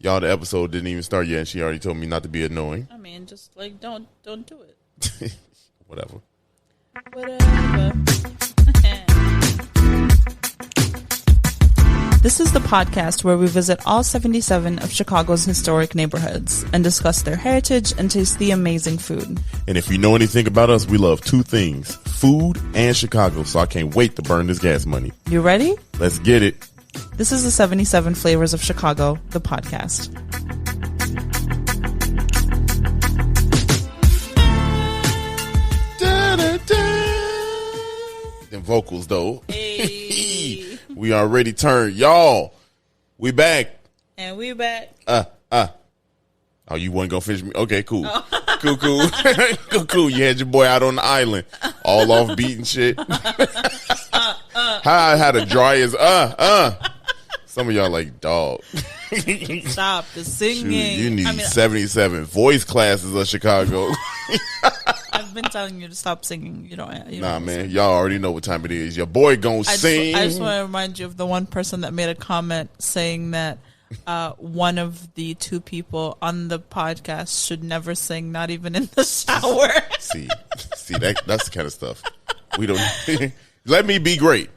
Y'all, the episode didn't even start yet, and she already told me not to be annoying. I mean, just like don't do it. Whatever. This is the podcast where we visit all 77 of Chicago's historic neighborhoods and discuss their heritage and taste the amazing food. And if you know anything about us, we love two things, food and Chicago, so I can't wait to burn this gas money. You ready? Let's get it. This is the 77 Flavors of Chicago, the podcast. Them vocals, though. Hey. We already turned. Y'all, we back. And we back. Oh, you wasn't going to finish me? Okay, cool. Oh. Cool. You had your boy out on the island, all off beat and shit. How I had a dry as, Some of y'all like, dog. Stop the singing. Shoot, you need 77 voice classes of Chicago. I've been telling you to stop singing. You don't man. Y'all already know what time it is. Your boy gonna sing. I just want to remind you of the one person that made a comment saying that one of the two people on the podcast should never sing, not even in the shower. see, that's the kind of stuff we don't. Let me be great.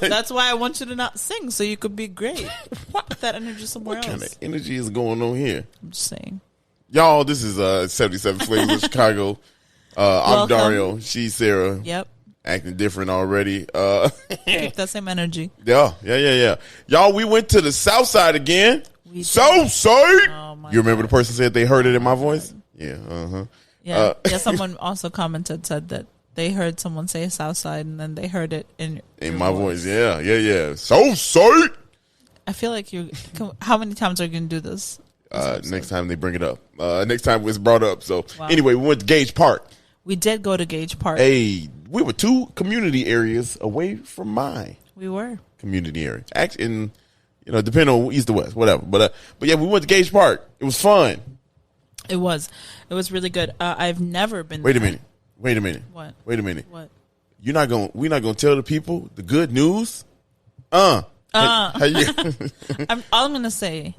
That's why I want you to not sing, so you could be great. Put that energy somewhere else. What kind of energy is going on here? I'm just saying. Y'all, this is 77 Flavors of Chicago. I'm Dario. She's Sarah. Yep. Acting different already. Keep that same energy. Yeah. Y'all, we went to the South Side again. South Side. Oh, you remember the person said they heard it in my voice? Yeah. Yeah. Someone also said that they heard someone say South Side and then they heard it in my voice. Yeah. South Side. I feel like how many times are you going to do this? Next time they bring it up. Next time it's brought up. So Anyway, we went to Gage Park. We did go to Gage Park. Hey, we were 2 community areas away from my community area. Actually, depending on east or west, whatever. But yeah, we went to Gage Park. It was fun. It was really good. I've never been. Wait a minute. What? Wait a minute. What? We're not gonna tell the people the good news. All I'm gonna say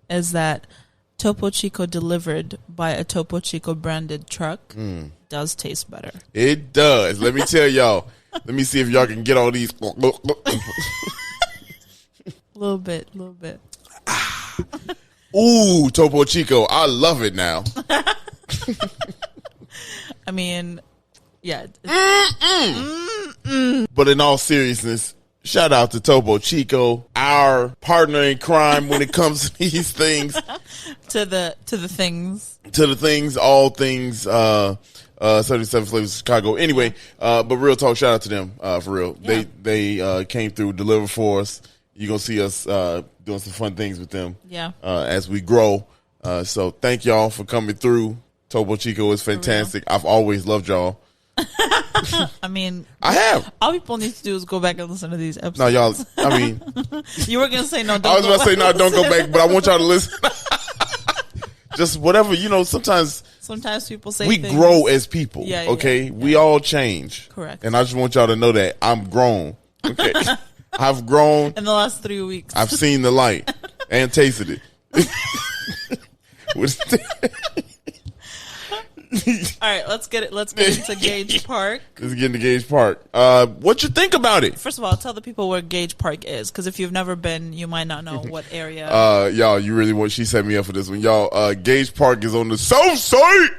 is that Topo Chico delivered by a Topo Chico branded truck does taste better. It does. Let me tell y'all. Let me see if y'all can get all these. little bit. Ooh, Topo Chico. I love it now. I mean, yeah. But in all seriousness, shout out to Topo Chico, our partner in crime when it comes to these things. to the things. All things, 77 Flavors of Chicago. Anyway, but real talk, shout out to them, for real. Yeah. They came through, delivered for us. You're going to see us doing some fun things with them as we grow. So thank y'all for coming through. Topo Chico is fantastic. I've always loved y'all. I mean, I have. All people need to do is go back and listen to these episodes. No, y'all, I mean. You were going to say no, don't I was about to say no, don't go back, but I want y'all to listen. Just whatever, sometimes people say we grow as people, okay? Yeah. We all change. Correct. And I just want y'all to know that I'm grown, okay? I've grown. In the last 3 weeks. I've seen the light and tasted it. All right, let's get into Gage Park. Let's get into Gage Park. What you think about it? First of all, tell the people where Gage Park is, because if you've never been, you might not know what area. Y'all, you really want? She set me up for this one, y'all. Gage Park is on the South Side.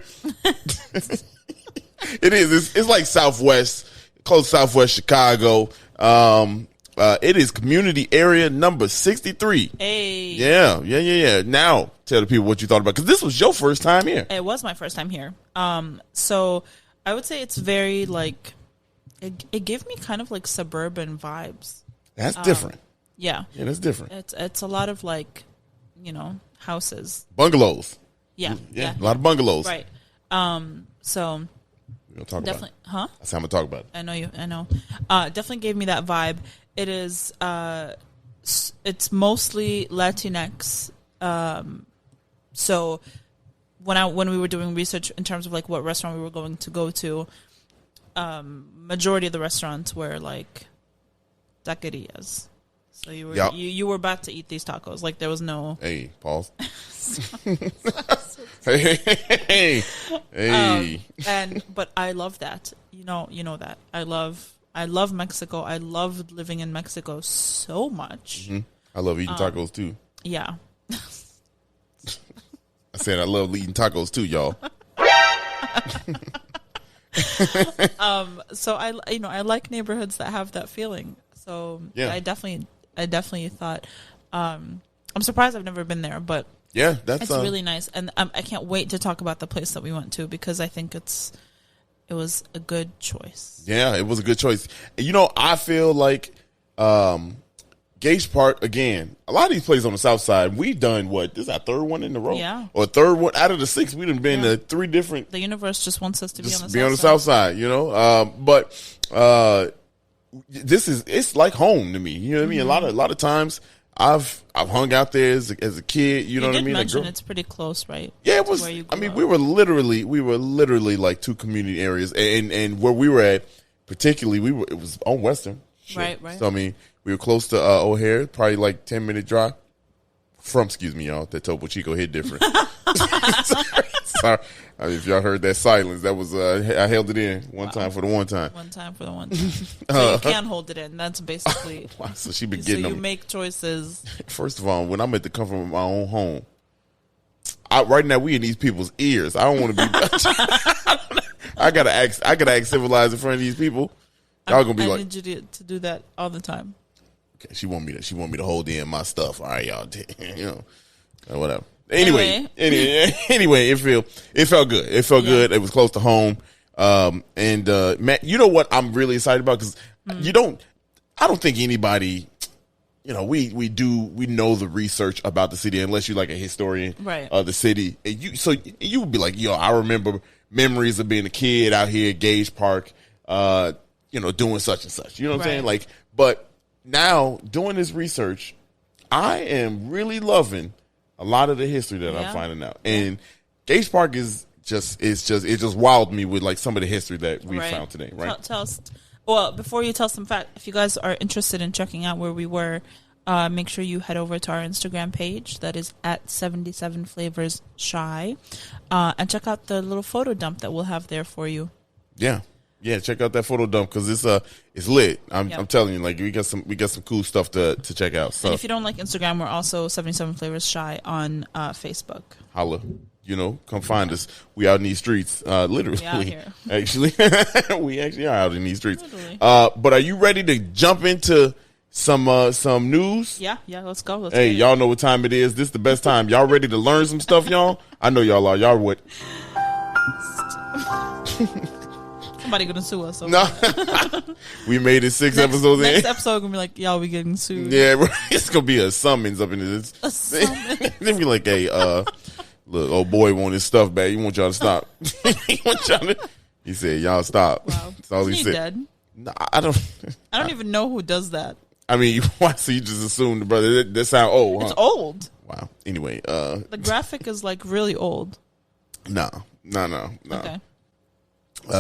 It is. It's like Southwest, close to Southwest Chicago. It is community area number 63. Hey. Yeah. Now, tell the people what you thought about, because this was your first time here. It was my first time here. So I would say it's very it gave me kind of like suburban vibes. That's different. Yeah, that's different. It's a lot of houses, bungalows. Yeah, a lot of bungalows. Right. So we're gonna talk definitely, about it. That's how I'm gonna talk about it. I know. Definitely gave me that vibe. It is. It's mostly Latinx. So when we were doing research in terms of what restaurant we were going to go to, majority of the restaurants were taquerias. So you were Yep. you were about to eat these tacos. Like there was no. Hey, pause. hey. But I love that. You know that. I love Mexico. I loved living in Mexico so much. Mm-hmm. I love eating tacos too. Yeah. I said I love eating tacos too, y'all. So I like neighborhoods that have that feeling. So yeah. I definitely thought I'm surprised I've never been there, but yeah, that's it's really nice, and I can't wait to talk about the place that we went to because I think it was a good choice. Yeah, it was a good choice. You know, I feel like Gage Park, again, a lot of these places on the south side, we've done what? This is our third one in a row? Yeah. Or third one out of the 6. We done been to 3 different. The universe just wants us to be on the south side, you know? It's like home to me. You know what I mean? A lot of times I've hung out there as a kid, you know what I mean? Mention it's pretty close, right? Yeah, it was. I mean, we were literally like 2 community areas, and where we were at, particularly, it was on Western. Right. So I mean, we were close to O'Hare, probably like 10-minute drive from. Excuse me, y'all. That Topo Chico hit different. Sorry. If y'all heard that silence, that was I held it in one time for the one time. One time for the one time. So you can hold it in. That's basically. Wow, so she been getting so you them. make choices. First of all, when I'm at the comfort of my own home, right now we in these people's ears. I don't want to be. I gotta act civilized in front of these people. Y'all gonna be I like, need you to do that all the time. Okay, she want me to hold in my stuff. All right, y'all. You know, whatever. Anyway, it felt good. It felt good. It was close to home. And Matt, you know what I'm really excited about because I don't think anybody, you know, we know the research about the city unless you're like a historian of the city. And you would be like, yo, I remember memories of being a kid out here at Gage Park, you know, doing such and such. You know what I'm saying? Like, but now doing this research, I am really loving a lot of the history that I'm finding out. And Gage Park it just wowed me with like some of the history that we found today, right? Tell us, well, before you tell some fact, if you guys are interested in checking out where we were, make sure you head over to our Instagram page that is at 77 Flavors Shy, and check out the little photo dump that we'll have there for you. Yeah, check out that photo dump because it's lit. I'm telling you, like we got some cool stuff to check out. So and if you don't like Instagram, we're also 77 Flavors Shy on Facebook. Holla, you know, come find us. We out in these streets, literally. We out here. Actually, we actually are out in these streets. But are you ready to jump into some news? Yeah, let's go. Hey, y'all know what time it is. This is the best time. Y'all ready to learn some stuff, y'all? I know y'all are. Y'all what? Somebody gonna sue us. No, we made it 6 episodes in. Next episode gonna be like, y'all, we getting sued. Yeah, it's gonna be a summons up in this. A summons. They be like, hey, look, old boy want his stuff back. He want y'all to stop. He said, y'all stop. Wow. That's all he said. Dead? No, I don't even know who does that. I mean, why? So you just assume the brother? That sound old, huh? It's old. Wow. Anyway, the graphic is like really old. No. Okay.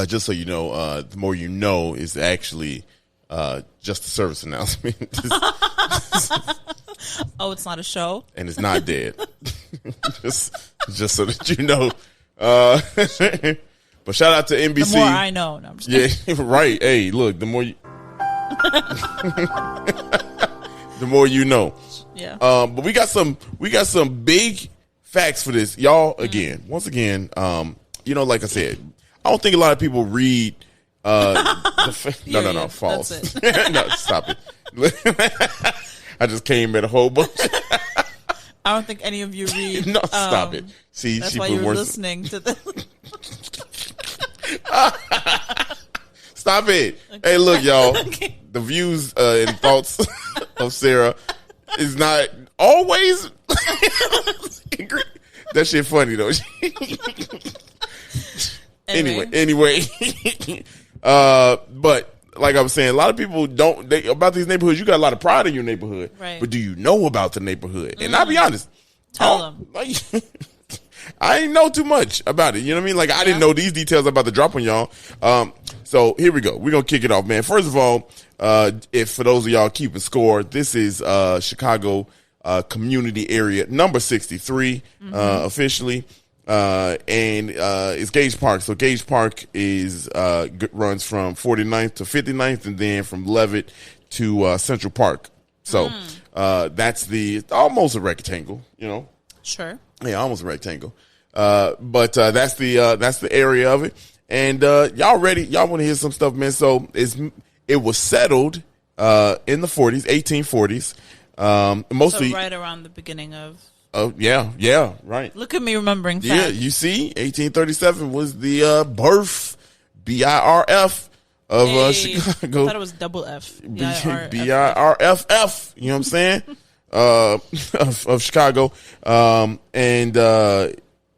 Just so you know, the more you know is actually just a service announcement. Oh, it's not a show? And it's not dead. just so that you know. But shout out to NBC. The more I know. No, I'm just kidding. Right. Hey, look, the more you the more you know. Yeah. But we got some big facts for this. Y'all, once again, you know, like I said, I don't think a lot of people read. No, false. That's it. No, stop it. I just came at a whole bunch. I don't think any of you read. No, stop it. See, that's she why put you're worse. Listening to the. Stop it. Okay. Hey, look, y'all. Okay. The views and thoughts of Sarah is not always. That shit funny though. Anyway. But like I was saying, a lot of people don't about these neighborhoods. You got a lot of pride in your neighborhood, right? But do you know about the neighborhood? And I'll be honest, tell them. I didn't know too much about it. You know what I mean? Like I didn't know these details about to drop on y'all. So here we go. We're gonna kick it off, man. First of all, if for those of y'all keeping score, this is Chicago community area number 63 officially, and it's Gage Park. So Gage Park is runs from 49th to 59th, and then from Levitt to Central Park. So that's almost a rectangle, you know. Sure. Yeah, almost a rectangle. But that's the area of it. And y'all ready? Y'all want to hear some stuff, man? So it was settled in the 1840s. Mostly so right around the beginning of. Oh yeah, right. Look at me remembering facts. Yeah, you see, 1837 was the birth, BIRF of Chicago. I thought it was double F. BIRFF. You know what I'm saying? Of Chicago, and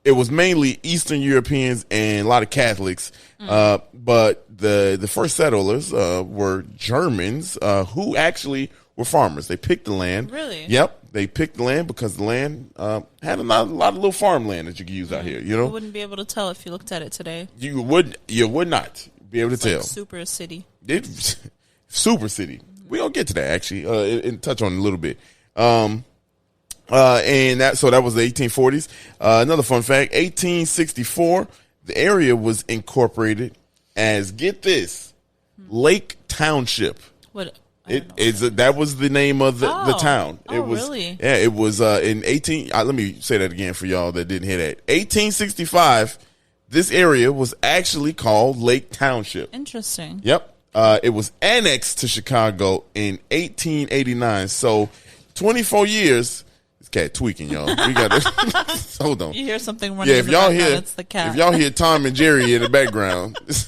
it was mainly Eastern Europeans and a lot of Catholics. But the first settlers were Germans who actually were farmers. They picked the land. Really? Yep. They picked the land because the land had a lot of little farmland that you could use out here. You know, you wouldn't be able to tell if you looked at it today. You would not be able to tell. Like super city. Super city. We gonna get to that actually and touch on it a little bit. And that was the 1840s. Another fun fact: 1864, the area was incorporated as, get this, Lake Township. What? That was the name of the town. It was really? Yeah, it was in 18. Let me say that again for y'all that didn't hear that. 1865, this area was actually called Lake Township. Interesting. Yep. It was annexed to Chicago in 1889. So 24 years. This cat tweaking, y'all. We got to hold on. You hear something running? Yeah, if y'all hear, it's the cat. If y'all hear Tom and Jerry in the background, it's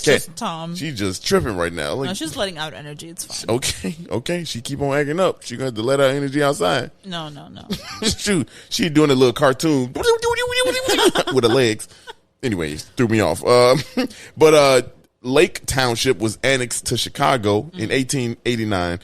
just Tom. She's just tripping right now. No, she's letting out energy. It's fine. Okay. She keep on acting up. She gonna have to let out energy outside. No. Shoot, she doing a little cartoon with her legs. Anyway, threw me off. But Lake Township was annexed to Chicago in 1889.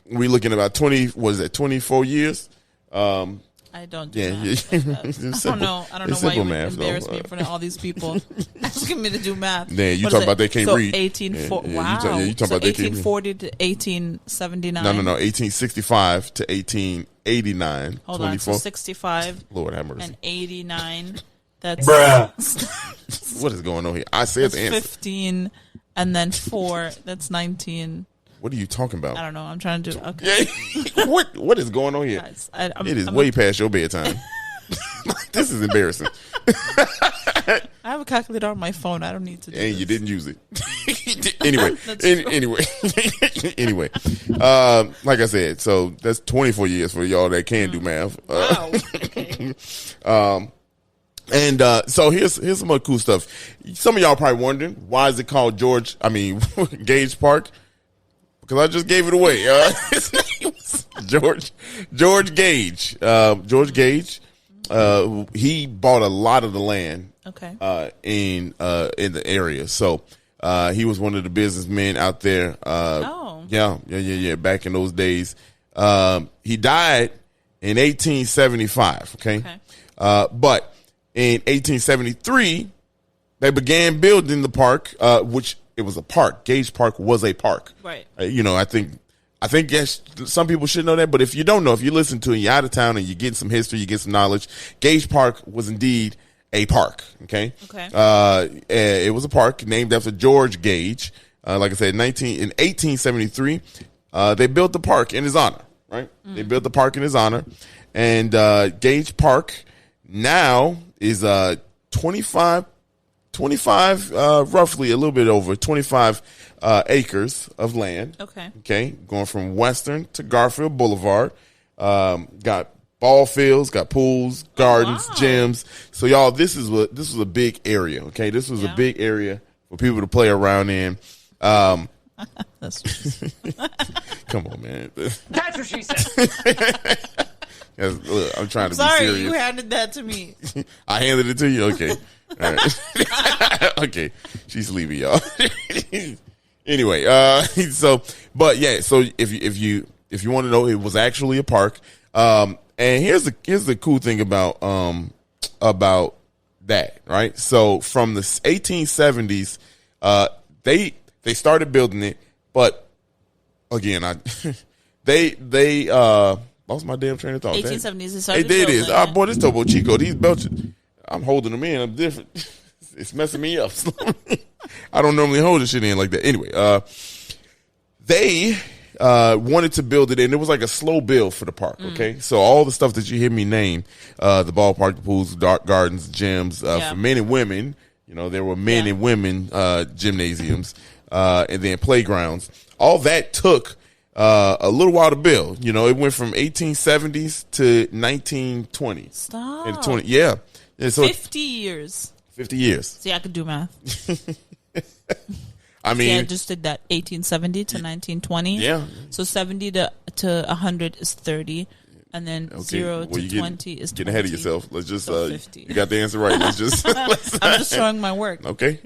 We looking about 24 years. I don't do math. I don't know why you would embarrass me in front of all these people asking me to do math. Yeah, you talking about they can't read. 1840. Wow. You talking about 1840 to 1879. No. 1865 to 1889. Hold on. So 65. Lord have mercy. And 89. That's bruh. What is going on here? I said the answer. 15, and then 4. That's 19. What are you talking about? I don't know. I'm trying to do. Okay. What is going on here? Guys, it is way past your bedtime. This is embarrassing. I have a calculator on my phone. I don't need to do And this. you didn't use it. Anyway. Like I said, so that's 24 years for y'all that can do math. Wow. Okay. And so here's some other cool stuff. Some of y'all probably wondering, why is it called Gage Park? Because I just gave it away. His name was George Gage. George Gage. He bought a lot of the land. Okay. In the area. So he was one of the businessmen out there. Yeah. Back in those days. He died in 1875. Okay. But in 1873, they began building the park, which it was a park. Gage Park was a park. Right. I think yes, some people should know that, but if you don't know, if you listen to it, you're out of town and you get some history, you get some knowledge. Gage Park was indeed a park. Okay. It was a park named after George Gage. Like I said, in 1873, they built the park in his honor. Right. They built the park in his honor, and Gage Park now is 25, roughly a little bit over 25 acres of land. Okay. Going from Western to Garfield Boulevard. Got ball fields, got pools, gardens, gyms. So y'all, this was a big area. Okay. This was a big area for people to play around in. That's come on, man. That's what she said. Look, I'm trying to be sorry, serious. you handed that to me. I handed it to you? Okay. All right. Okay. She's sleepy, y'all. Anyway, so if you want to know, it was actually a park. And here's the cool thing about that, right? So from the 1870s, they started building it, but again, they lost my damn train of thought. 1870s. They started building it. Oh boy, this Topo Chico, these Belgians, I'm holding them in. I'm different. It's messing me up. I don't normally hold this shit in like that. Anyway, they wanted to build it, and it was like a slow build for the park. Okay, so all the stuff that you hear me name, the ballpark, the pools, dark gardens, gyms, for men and women. You know, there were men and women gymnasiums, and then playgrounds. All that took a little while to build. You know, it went from 1870s to 1920s. Stop. Yeah, so 50 years. 50 years. See, I could do math. I mean, I just did that. 1870 to 1920. Yeah. So 70 to 100 is 30. And then 0 to 20 is 20. Getting ahead of yourself. Let's just, so 50. You got the answer right. Let's just. I'm just showing my work. Okay.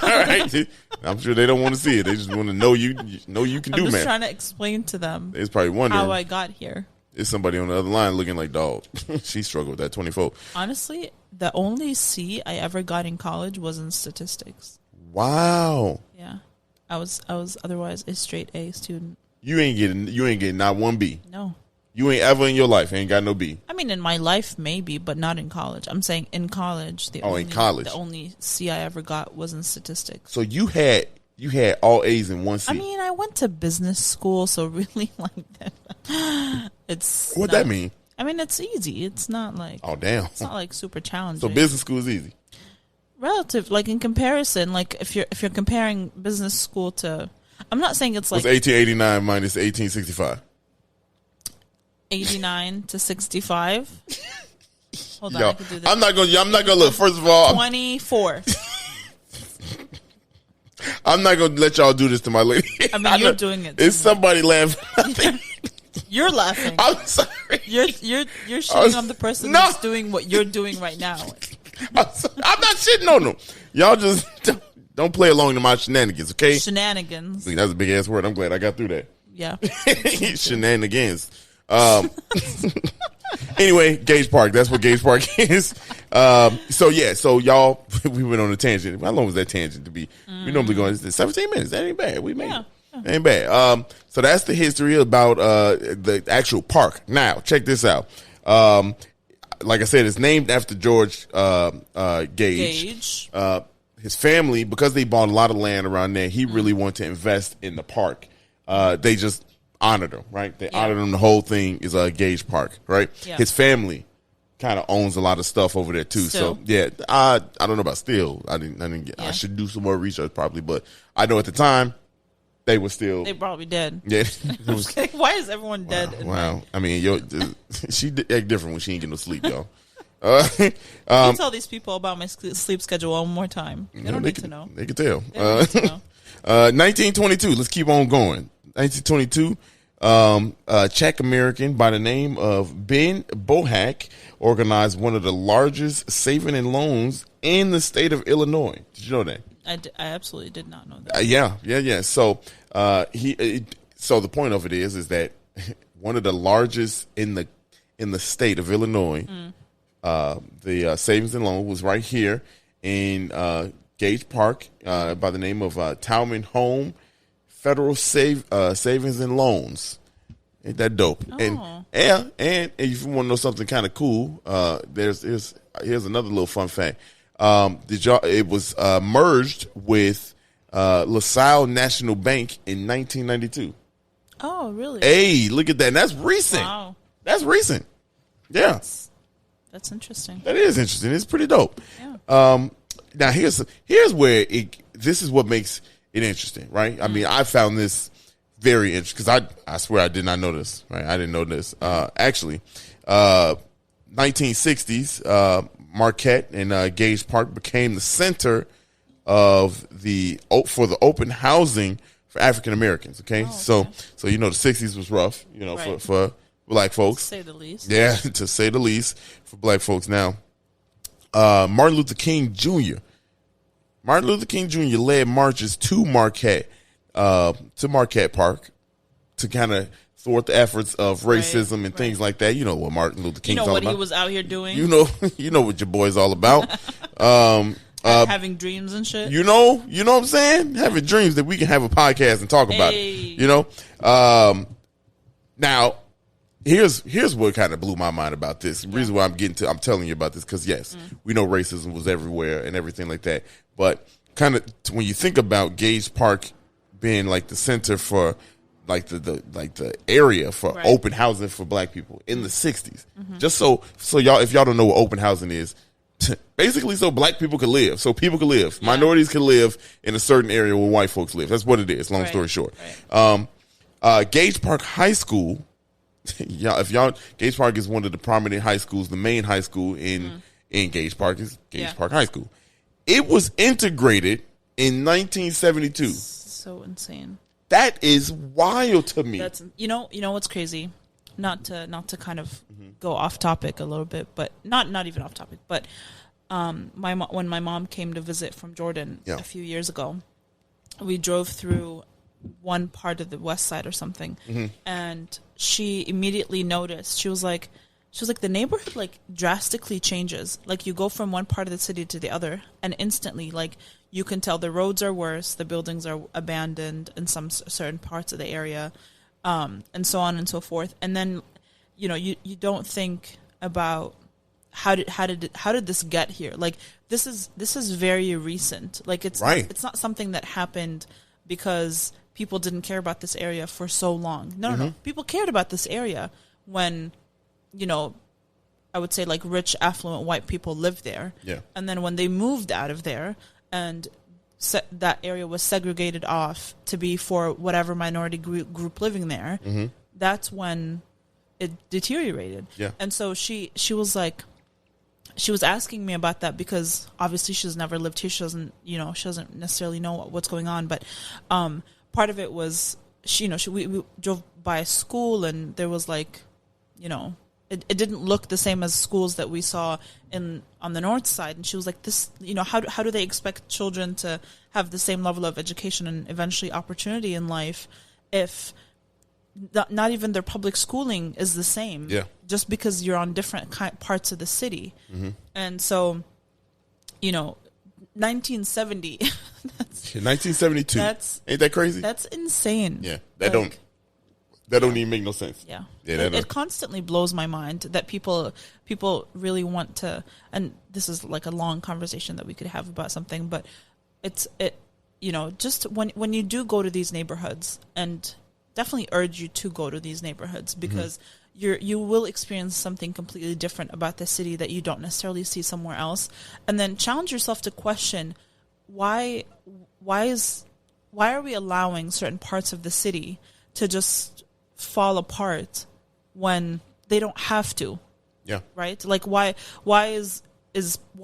All right. I'm sure they don't want to see it. They just want to know you can do math. I'm just trying to explain to them. It's probably wondering how I got here. There's somebody on the other line looking like, dog. She struggled with that 24. Honestly, the only C I ever got in college was in statistics. Wow. Yeah. I was otherwise a straight A student. You ain't getting not one B. No. You ain't ever in your life ain't got no B. I mean, in my life maybe, but not in college. I'm saying in college. In college. The only C I ever got was in statistics. So you had all A's in one C. I mean, I went to business school, so really like that. It's what that mean? I mean, it's easy. It's not like damn. It's not like super challenging. So business school is easy. Relative, like in comparison, like if you're comparing business school to, I'm not saying it's like 1889 minus 1865. 89 to 65. Hold on, Yo, I can do this. I'm not gonna look. First of all, 24. I'm not gonna let y'all do this to my lady. I mean, you're doing it. Is somebody laughing? You're laughing. I'm sorry. You're shitting on the person that's doing what you're doing right now. I'm not shitting on them. Y'all just don't play along to my shenanigans, okay? Shenanigans. See, that's a big ass word. I'm glad I got through that. Yeah. Shenanigans. Anyway, Gage Park. That's what Gage Park is. So y'all, we went on a tangent. How long was that tangent to be? We normally go 17 minutes. That ain't bad. We made it. Ain't bad. So that's the history about the actual park. Now, check this out. Like I said, it's named after George Gage. His family, because they bought a lot of land around there, he really wanted to invest in the park. They just honored him, right? They honored him. The whole thing is Gage Park, right? Yeah. His family kind of owns a lot of stuff over there too. Still. So yeah, I don't know about still. I didn't get. I should do some more research probably, but I know at the time they were still. They probably dead. Yeah. Why is everyone dead? Wow. I mean, she act different when she ain't get no sleep, y'all. You tell these people about my sleep schedule one more time. They don't need to know. They can tell. They don't need to know. 1922. Let's keep on going. 1922. Czech American by the name of Ben Bohack organized one of the largest saving and loans in the state of Illinois. Did you know that? I absolutely did not know that. Yeah. So so the point of it is that one of the largest in the state of Illinois. The savings and loan was right here in Gage Park by the name of Towman Home Federal Savings and Loans. Ain't that dope? Oh. And if you want to know something kind of cool, here's another little fun fact. It was merged with LaSalle National Bank in 1992. Oh, really? Hey, look at that. And that's recent. Wow. That's recent. Yeah. That's interesting. That is interesting. It's pretty dope. Yeah. Now here's where this is what makes it interesting, right? I mean, I found this very interesting because I swear I did not know this, right? I didn't know this. Actually, 1960s, Marquette and Gage Park became the center of for the open housing for African Americans. Okay? So the 60s was rough, right. for black folks, to say the least. Yeah, to say the least, for black folks. Now, Martin Luther King Jr. led marches to Marquette Park to kind of thwart the efforts of racism and things like that. You know what Martin Luther King's all about. He was out here doing. You know what your boy's all about. having dreams and shit. You know what I'm saying? Having dreams that we can have a podcast and talk about it. You know? Now, here's what kind of blew my mind about this. The reason why I'm telling you about this, because yes, we know racism was everywhere and everything like that. But kind of when you think about Gage Park being like the center for like the area for open housing for black people in the 60s. Just so y'all, if y'all don't know what open housing is, basically so black people could live, so people could live, minorities could live in a certain area where white folks live. That's what it is, long story short. Gage Park High School, Gage Park is one of the prominent high schools. The main high school in Gage Park is Gage Park High School. It was integrated in 1972. So insane. That is wild to me. That's you know what's crazy? Not to kind of go off topic a little bit, but not even off topic. But when my mom came to visit from Jordan a few years ago, we drove through one part of the west side or something, and she immediately noticed. She was like, the neighborhood like drastically changes. Like you go from one part of the city to the other, and instantly, like you can tell the roads are worse, the buildings are abandoned in some certain parts of the area, and so on and so forth. And then, you don't think about how did this get here? Like this is very recent. Like it's not something that happened because people didn't care about this area for so long. No. People cared about this area when, I would say like rich, affluent white people lived there. Yeah. And then when they moved out of there and that area was segregated off to be for whatever minority group living there, that's when it deteriorated. Yeah. And so she was like, she was asking me about that because obviously she's never lived here. She doesn't necessarily know what's going on. But part of it was, we drove by a school and there was like, it didn't look the same as schools that we saw on the north side. And she was like, this, how do they expect children to have the same level of education and eventually opportunity in life if not even their public schooling is the same, just because you're on different parts of the city. And so, 1970. 1972. Ain't that crazy? That's insane. Yeah, that don't even make no sense. Yeah, it constantly blows my mind that people really want to. And this is like a long conversation that we could have about something, but just when you do go to these neighborhoods, and definitely urge you to go to these neighborhoods because you will experience something completely different about the city that you don't necessarily see somewhere else, and then challenge yourself to question why are we allowing certain parts of the city to just fall apart when they don't have to? Yeah. Right? Like why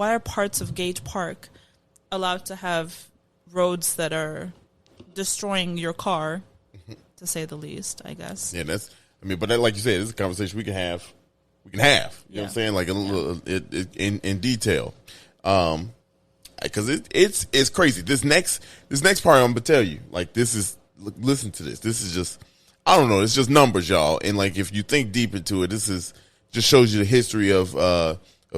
are parts of Gage Park allowed to have roads that are destroying your car, to say the least, I guess. Yeah, but that, like you said, this is a conversation we can have. You know what I'm saying? Like a little in detail. Because it's crazy. This next part I'm gonna tell you, like listen to this. This is just, I don't know. It's just numbers, y'all. And like if you think deep into it, this is just shows you the history of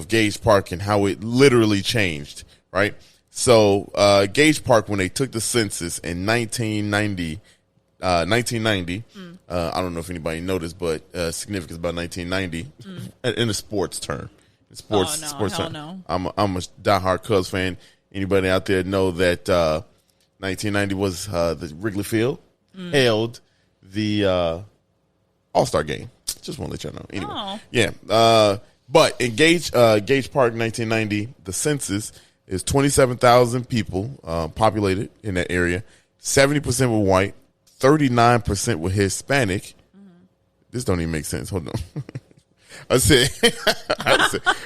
Gage Park and how it literally changed. Right. So Gage Park, when they took the census in 1990. I don't know if anybody noticed, but significance about 1990 in a sports term. Sports term. No. I'm a diehard Cubs fan. Anybody out there know that 1990 was the Wrigley Field held the All-Star game. Just want to let y'all know. Anyway, yeah. But in Gage Park, 1990, the census is 27,000 people populated in that area. 70% were white. 39% were Hispanic. This don't even make sense. Hold on. I said,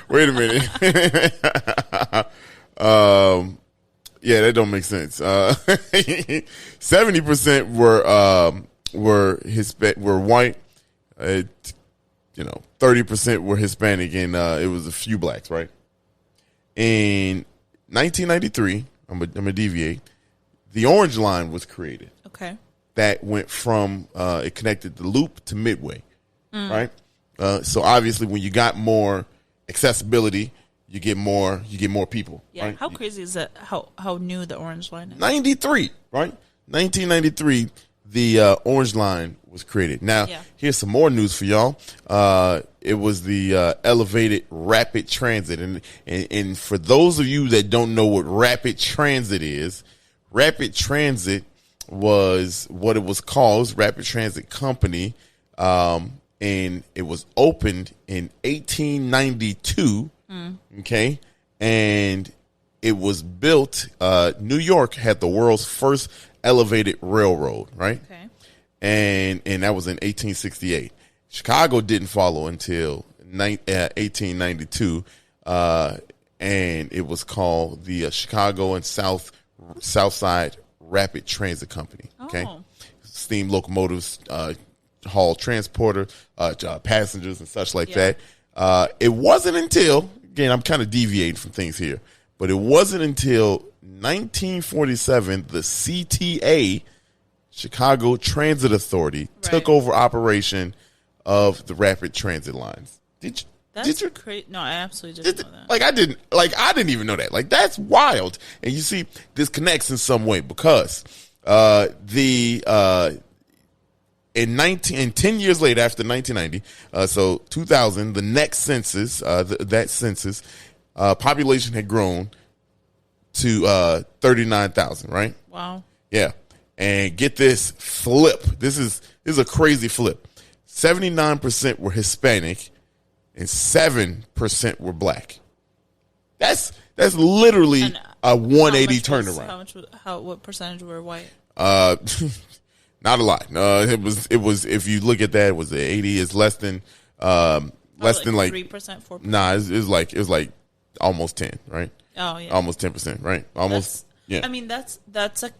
wait a minute. Yeah, that don't make sense. 70% were white. 30% were Hispanic, and it was a few blacks, right? In 1993, I'm gonna deviate. The Orange Line was created. Okay. That went from it connected the Loop to Midway, right? So obviously, when you got more accessibility, you get more people. Yeah. Right? How crazy is that? How new the Orange Line is? 93, right? 1993, the Orange Line was created. Now, here's some more news for y'all. It was the elevated rapid transit, and for those of you that don't know what rapid transit is, rapid transit was what it was called. It was Rapid Transit Company, and it was opened in 1892. Okay, and it was built. New York had the world's first elevated railroad, right? Okay. And that was in 1868. Chicago didn't follow until 1892, and it was called the Chicago and South Side Rapid Transit Company. Okay, steam locomotives, haul transporter, passengers and such like that. It wasn't until, again, I'm kind of deviating from things here, but it wasn't until 1947 the CTA, Chicago Transit Authority, took over operation of the rapid transit lines. Did you? Crazy. No, I absolutely didn't know that. I didn't even know that. Like, that's wild. And you see, this connects in some way because in 10 years later, after 1990, so 2000, the next census, that census, population had grown to 39,000, right? Wow. Yeah. And get this flip. This is a crazy flip. 79% were Hispanic and 7% were black. That's literally a 180 turnaround. What percentage were white? Not a lot. No, it was if you look at that, it was 80. It's less than than 3%, 4%. Nah, it was like almost 10, right? Oh yeah, almost 10%, right? Almost. I mean, that's a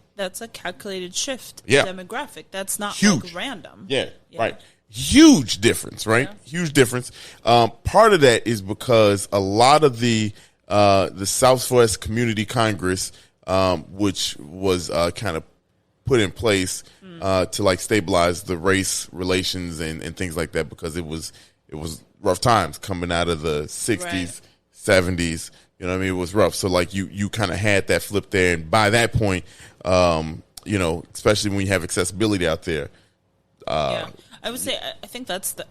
calculated shift. Yeah. Demographic. That's not huge. Like random. Yeah, right. Huge difference, right? Yeah. Huge difference. Part of that is because a lot of the Southwest Community Congress, which was kind of put in place to like stabilize the race relations and things like that, because it was rough times coming out of the 60s, 70s. You know what I mean? It was rough. So like you kind of had that flip there, and by that point, especially when you have accessibility out there. I would say I think that's the.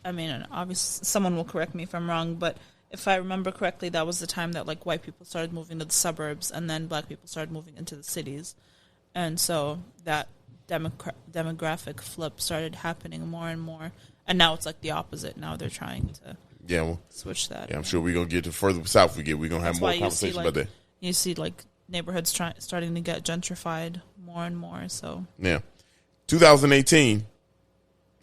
I mean, obviously, someone will correct me if I'm wrong, but if I remember correctly, that was the time that like white people started moving to the suburbs, and then black people started moving into the cities, and so that demographic flip started happening more and more, and now it's like the opposite. Now they're trying to switch that. Yeah, I'm sure we're gonna get to further south we get. We're gonna have more conversation about that. You see, like neighborhoods starting to get gentrified more and more. So 2018.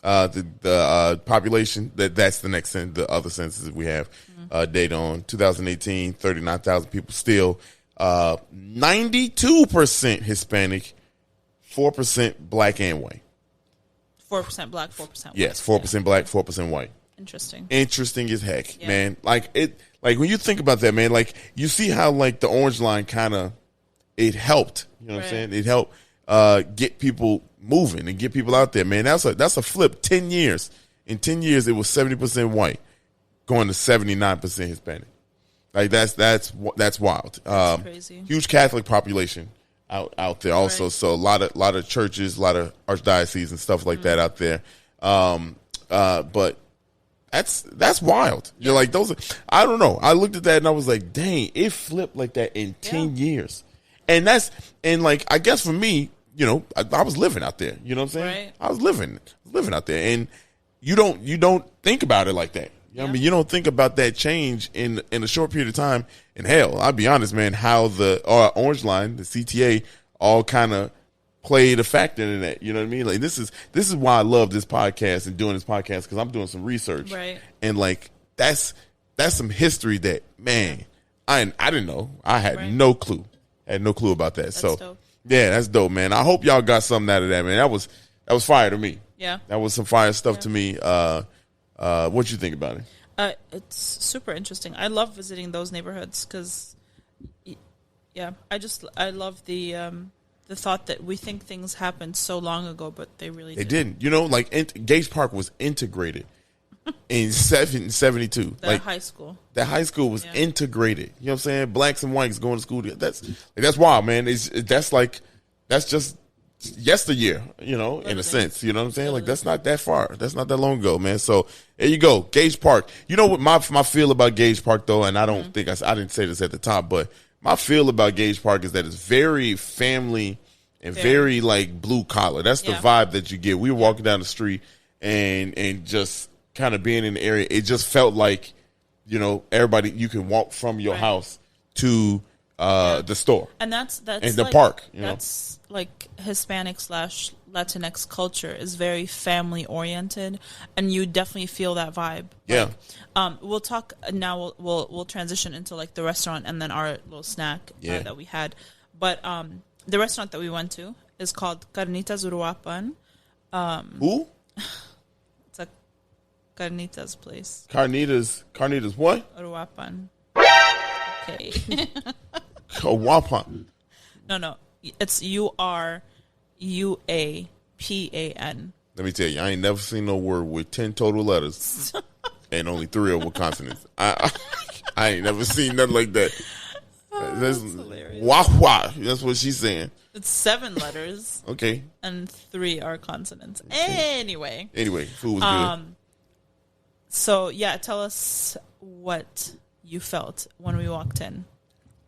The population that's the next the other census we have data on 2018, 39,000 people still, 92% Hispanic, 4% black and white. 4% black, 4% white. Yes, 4% black, 4% white. Interesting as heck, man. Like when you think about that, man, like you see how like the Orange Line kind of it helped. You know what I'm saying? It helped get people moving and get people out there, man. That's a flip. 10 years. In 10 years, it was 70% white, going to 79% Hispanic. Like that's wild. That's crazy. Huge Catholic population out there also. So a lot of churches, a lot of archdioceses and stuff like that out there. But that's wild. Yeah. You're like those. I don't know. I looked at that and I was like, dang, it flipped like that in 10 years. And like I guess for me, you know, I was living out there. You know what I'm saying? Right. I was living out there, and you don't think about it like that. You know what I mean? You don't think about that change in a short period of time. And hell, I'll be honest, man, how the Orange Line, the CTA, all kind of played a factor in that. You know what I mean? Like this is why I love this podcast and doing this podcast, because I'm doing some research, right? And like that's some history that, man, I didn't know. I had no clue. Had no clue about that. That's dope. Yeah, that's dope, man. I hope y'all got something out of that, man. That was fire to me. Yeah. That was some fire stuff to me. What you think about it? It's super interesting. I love visiting those neighborhoods because, I love the thought that we think things happened so long ago, but they really didn't. You know, like Gage Park was integrated in 72. That high school. That high school was integrated. You know what I'm saying? Blacks and whites going to school together. That's wild, man. That's just yesteryear, you know, in a sense. You know what I'm saying? Like, that's not that far. That's not that long ago, man. So there you go. Gage Park. You know what my feel about Gage Park, though, and I don't think I didn't say this at the top, but my feel about Gage Park is that it's very family and very like blue collar. That's the vibe that you get. We were walking down the street and just kind of being in the area. It just felt like, you know, everybody, you can walk from your house to the store. And that's and the park. That's like Hispanic / Latinx culture is very family oriented, and you definitely feel that vibe. Yeah. Like, we'll talk now. We'll transition into like the restaurant and then our little snack that we had. But the restaurant that we went to is called Carnitas Uruapan. Who? It's a carnitas place. Carnitas what? Uruapan. Okay. Uruapan. No. It's URUAPAN. Let me tell you, I ain't never seen no word with 10 total letters and only 3 of them were consonants. I ain't never seen nothing like that. That's hilarious. Wah. That's what she's saying. It's 7 letters. Okay. And 3 are consonants. Okay. Anyway, food was good. So yeah, tell us what you felt when we walked in.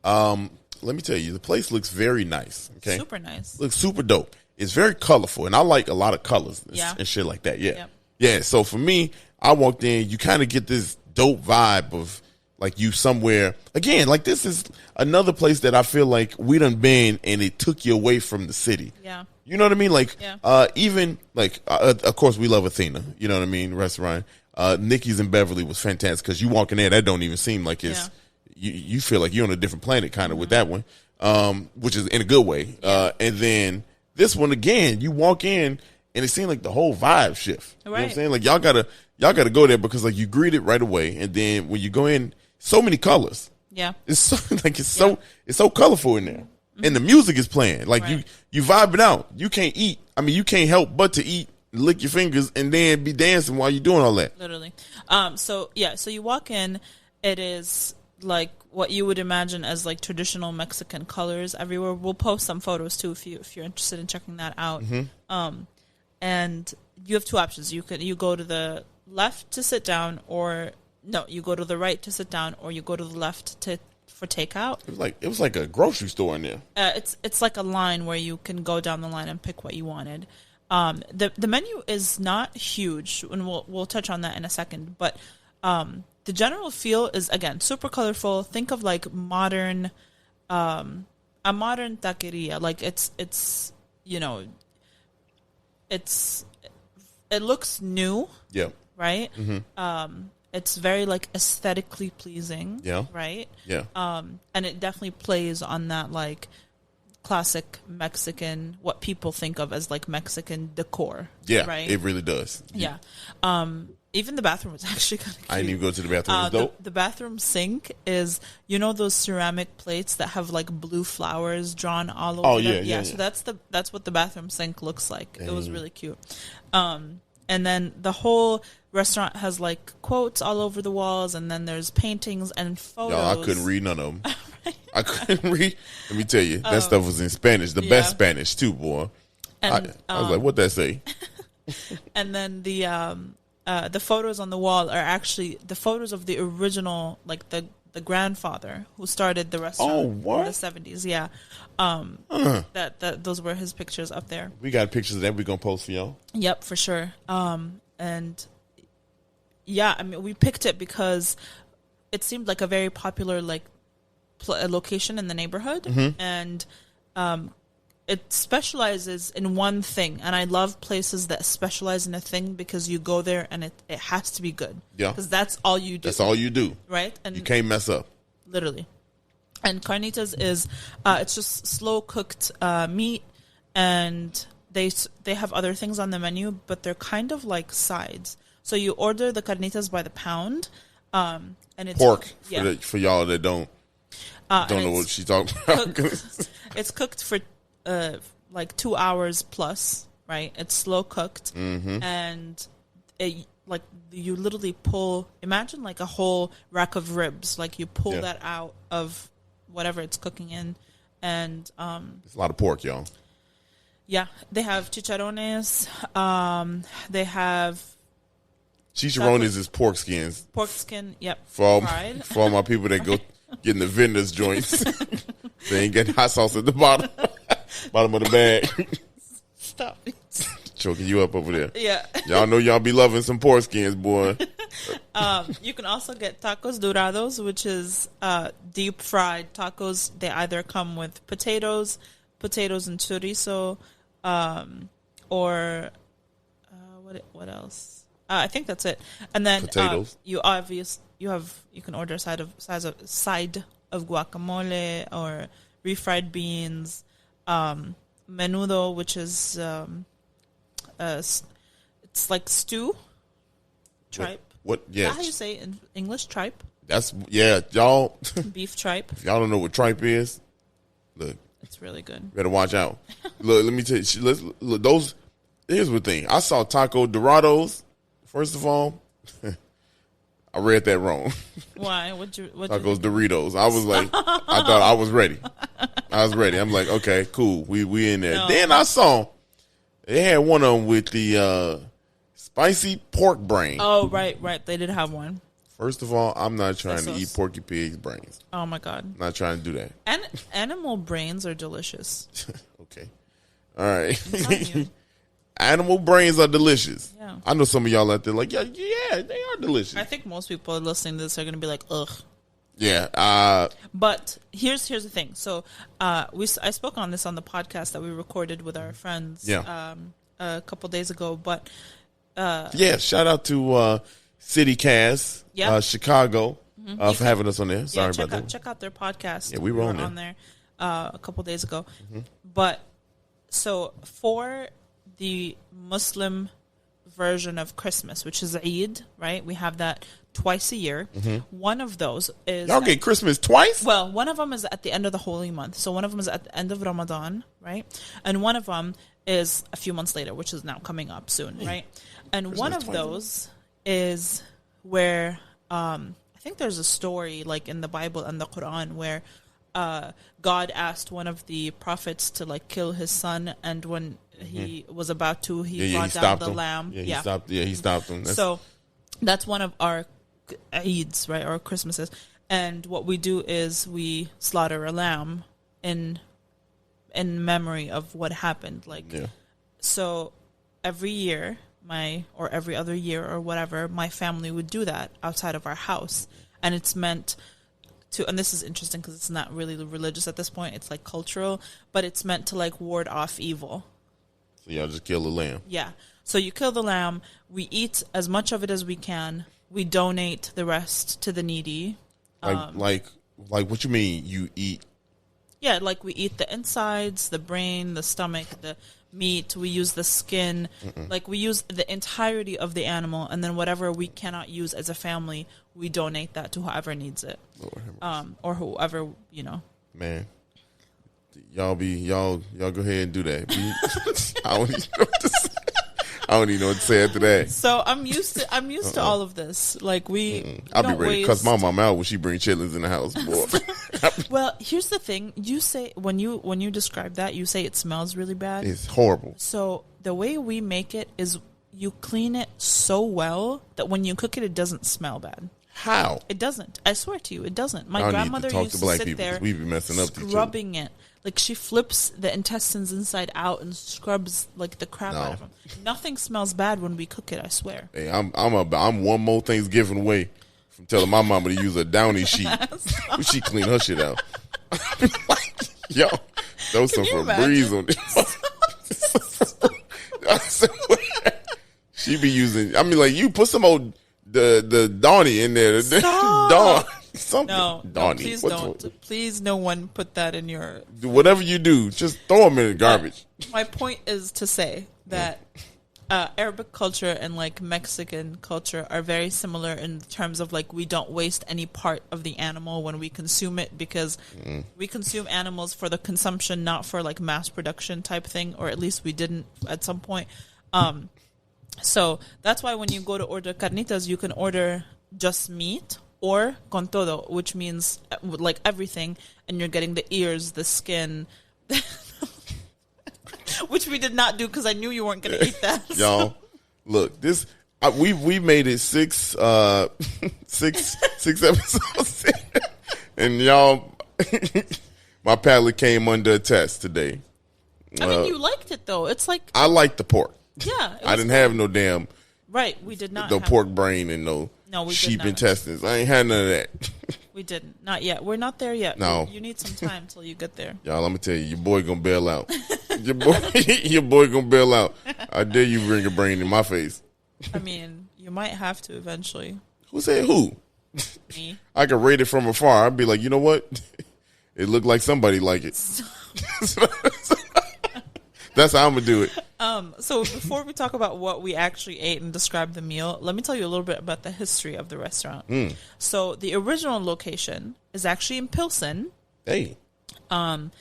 Let me tell you, the place looks very nice. Okay. Super nice. Looks super dope. It's very colorful, and I like a lot of colors and shit like that. Yeah. Yep. Yeah. So for me, I walked in, you kind of get this dope vibe of like you somewhere. Again, like this is another place that I feel like we done been and it took you away from the city. Yeah. You know what I mean? Like, even like, of course we love Athena, you know what I mean? Restaurant. Nikki's in Beverly was fantastic because you walk in there, that don't even seem like it's, you feel like you're on a different planet kind of with that one, which is in a good way. And then this one again, you walk in and it seemed like the whole vibe shift. You know what I'm saying? Like y'all gotta go there because like you greet it right away. And then when you go in, so many colors. Yeah. It's so like, it's so colorful in there. Mm-hmm. And the music is playing. Like you vibing out. You can't eat. I mean, you can't help but to eat, lick your fingers, and then be dancing while you're doing all that. Literally. So you walk in, it is like what you would imagine as like traditional Mexican colors everywhere. We'll post some photos too if you're interested in checking that out. Mm-hmm. And you have 2 options. You go to the left to sit down, or no, you go to the right to sit down, or you go to the left for takeout. It was like a grocery store in there. It's like a line where you can go down the line and pick what you wanted. The menu is not huge, and we'll touch on that in a second. But the general feel is, again, super colorful. Think of like modern, a modern taqueria. Like it's you know, it looks new. Yeah. Right. Mm-hmm. It's very like aesthetically pleasing. Yeah. Right. Yeah. And it definitely plays on that like classic Mexican, what people think of as like Mexican decor. Yeah. Right. It really does. Yeah. Even the bathroom was actually kind of cute. I didn't even go to the bathroom. It was dope. The bathroom sink is, you know, those ceramic plates that have like blue flowers drawn all over them? Yeah. So that's what the bathroom sink looks like. Dang. It was really cute. And then the whole restaurant has like quotes all over the walls, and then there's paintings and photos. Y'all, I couldn't read none of them. I couldn't read. Let me tell you, that stuff was in Spanish. The best Spanish too, boy. And, I was like, "What that say?" And then the photos on the wall are actually the photos of the original, like the grandfather who started the restaurant in the 70s. Yeah. That those were his pictures up there. We got pictures of that we're going to post for y'all. Yep, for sure. And yeah, I mean, we picked it because it seemed like a very popular, like, location in the neighborhood. Mm-hmm. And, it specializes in one thing, and I love places that specialize in a thing because you go there and it has to be good. Yeah, because that's all you do. That's all you do, right? And you can't mess up, literally. And carnitas is it's just slow cooked meat, and they have other things on the menu, but they're kind of like sides. So you order the carnitas by the pound, and it's pork for y'all that don't know what she's talking about. It's cooked for like 2 hours plus, right? It's slow cooked, and like you literally pull. Imagine like a whole rack of ribs. Like you pull that out of whatever it's cooking in, and it's a lot of pork, y'all. Yeah, they have chicharrones. They have Chicharrones is pork skins. Pork skin. Yep. For all, fried. for all my people that go get in the vendors joints, they ain't getting hot sauce at the bottom of the bag. Stop it. Choking you up over there. Yeah. Y'all know y'all be loving some pork skins, boy. You can also get tacos dorados, which is deep fried tacos. They either come with potatoes and chorizo, or what else? I think that's it. And then potatoes. You can order a side of guacamole or refried beans, menudo, which is it's like stew. Tripe. What? Is Yeah. that how you say it in English? Tripe. That's y'all. Beef tripe. If y'all don't know what tripe is, look, It's really good. better watch out. Look, let me tell you. Look, those. Here's the thing. I saw taco dorados. First of all, I read that wrong. Why? What Tacos Doritos. I was like, I thought I was ready. I'm like, okay, cool. We in there. No. Then I saw they had one of them with the spicy pork brain. Oh, right. They did have one. First of all, I'm not trying to eat Porky Pig's brains. Oh my God. I'm not trying to do that. And animal brains are delicious. Okay. All right. I'm telling you. Animal brains are delicious. Yeah. I know some of y'all out there like, yeah, they are delicious. I think most people listening to this are going to be like, ugh. Yeah. But here's the thing. So I spoke on this on the podcast that we recorded with our friends a couple days ago. But shout out to CityCast, Chicago, for having us on there. Sorry about that. Check out their podcast. Yeah, we were on there a couple days ago. Mm-hmm. But so for the Muslim version of Christmas, which is Eid, right? We have that twice a year. Mm-hmm. One of those is... Y'all get Christmas twice? Well, one of them is at the end of the holy month. So one of them is at the end of Ramadan, right? And one of them is a few months later, which is now coming up soon, right? And Christmas one of those is where... I think there's a story like in the Bible and the Quran where God asked one of the prophets to like kill his son, and when he was about to, he brought down the lamb. He stopped him. So that's one of our Eids, right, or Christmases. And what we do is we slaughter a lamb in memory of what happened. So every year, or every other year or whatever, my family would do that outside of our house, and it's meant to, and this is interesting because it's not really religious at this point, it's like cultural, but it's meant to like ward off evil. So y'all just kill the lamb. Yeah. So you kill the lamb, we eat as much of it as we can, we donate the rest to the needy. Like what you mean you eat? Yeah, like we eat the insides, the brain, the stomach, the meat, we use the skin. Like we use the entirety of the animal, and then whatever we cannot use as a family, we donate that to whoever needs it. Or whoever, Man, y'all go ahead and do that. I don't even know what to say. I don't even know what to say after that. So I'm used to all of this. Like we I'll be ready to cuss my mom out when she bring chitlins in the house, boy. Well, here's the thing. You say when you describe that, you say it smells really bad. It's horrible. So the way we make it is you clean it so well that when you cook it, it doesn't smell bad. How? It doesn't. I swear to you, it doesn't. My I grandmother need to talk used to black to sit people, there we be messing up scrubbing it. Like she flips the intestines inside out and scrubs like the crap out of them. Nothing smells bad when we cook it. I swear. Hey, I'm one more Thanksgiving away from telling my mama to use a Downy sheet. She clean her shit out. Yo, throw some Febreze on it. She be using. I mean, like you put some old the Donny in there. Dawn. Something. No, Donnie. Please don't. Please, no one put that in your... Whatever you do, just throw them in the garbage. My point is to say that Arabic culture and like Mexican culture are very similar in terms of like we don't waste any part of the animal when we consume it, because we consume animals for the consumption, not for like mass production type thing, or at least we didn't at some point. So that's why when you go to order carnitas, you can order just meat or con todo, which means like everything, and you're getting the ears, the skin, which we did not do because I knew you weren't going to eat that. Y'all, look, this we made it six episodes, and y'all, my palate came under test today. I mean, you liked it though. It's like I like the pork. Yeah, I didn't have no damn right. We did not the have pork brain and no we sheep did not. intestines. I ain't had none of that. We didn't. Not yet. We're not there yet. No. You need some time till you get there. Y'all, I'm gonna tell you, your boy gonna bail out. your boy gonna bail out. I dare you bring a brain in my face. I mean, you might have to eventually. Who said who? Me. I could rate it from afar. I'd be like, you know what? It looked like somebody like it. That's how I'm gonna do it. So before we talk about what we actually ate and describe the meal, let me tell you a little bit about the history of the restaurant. So the original location is actually in Pilsen. Hey. And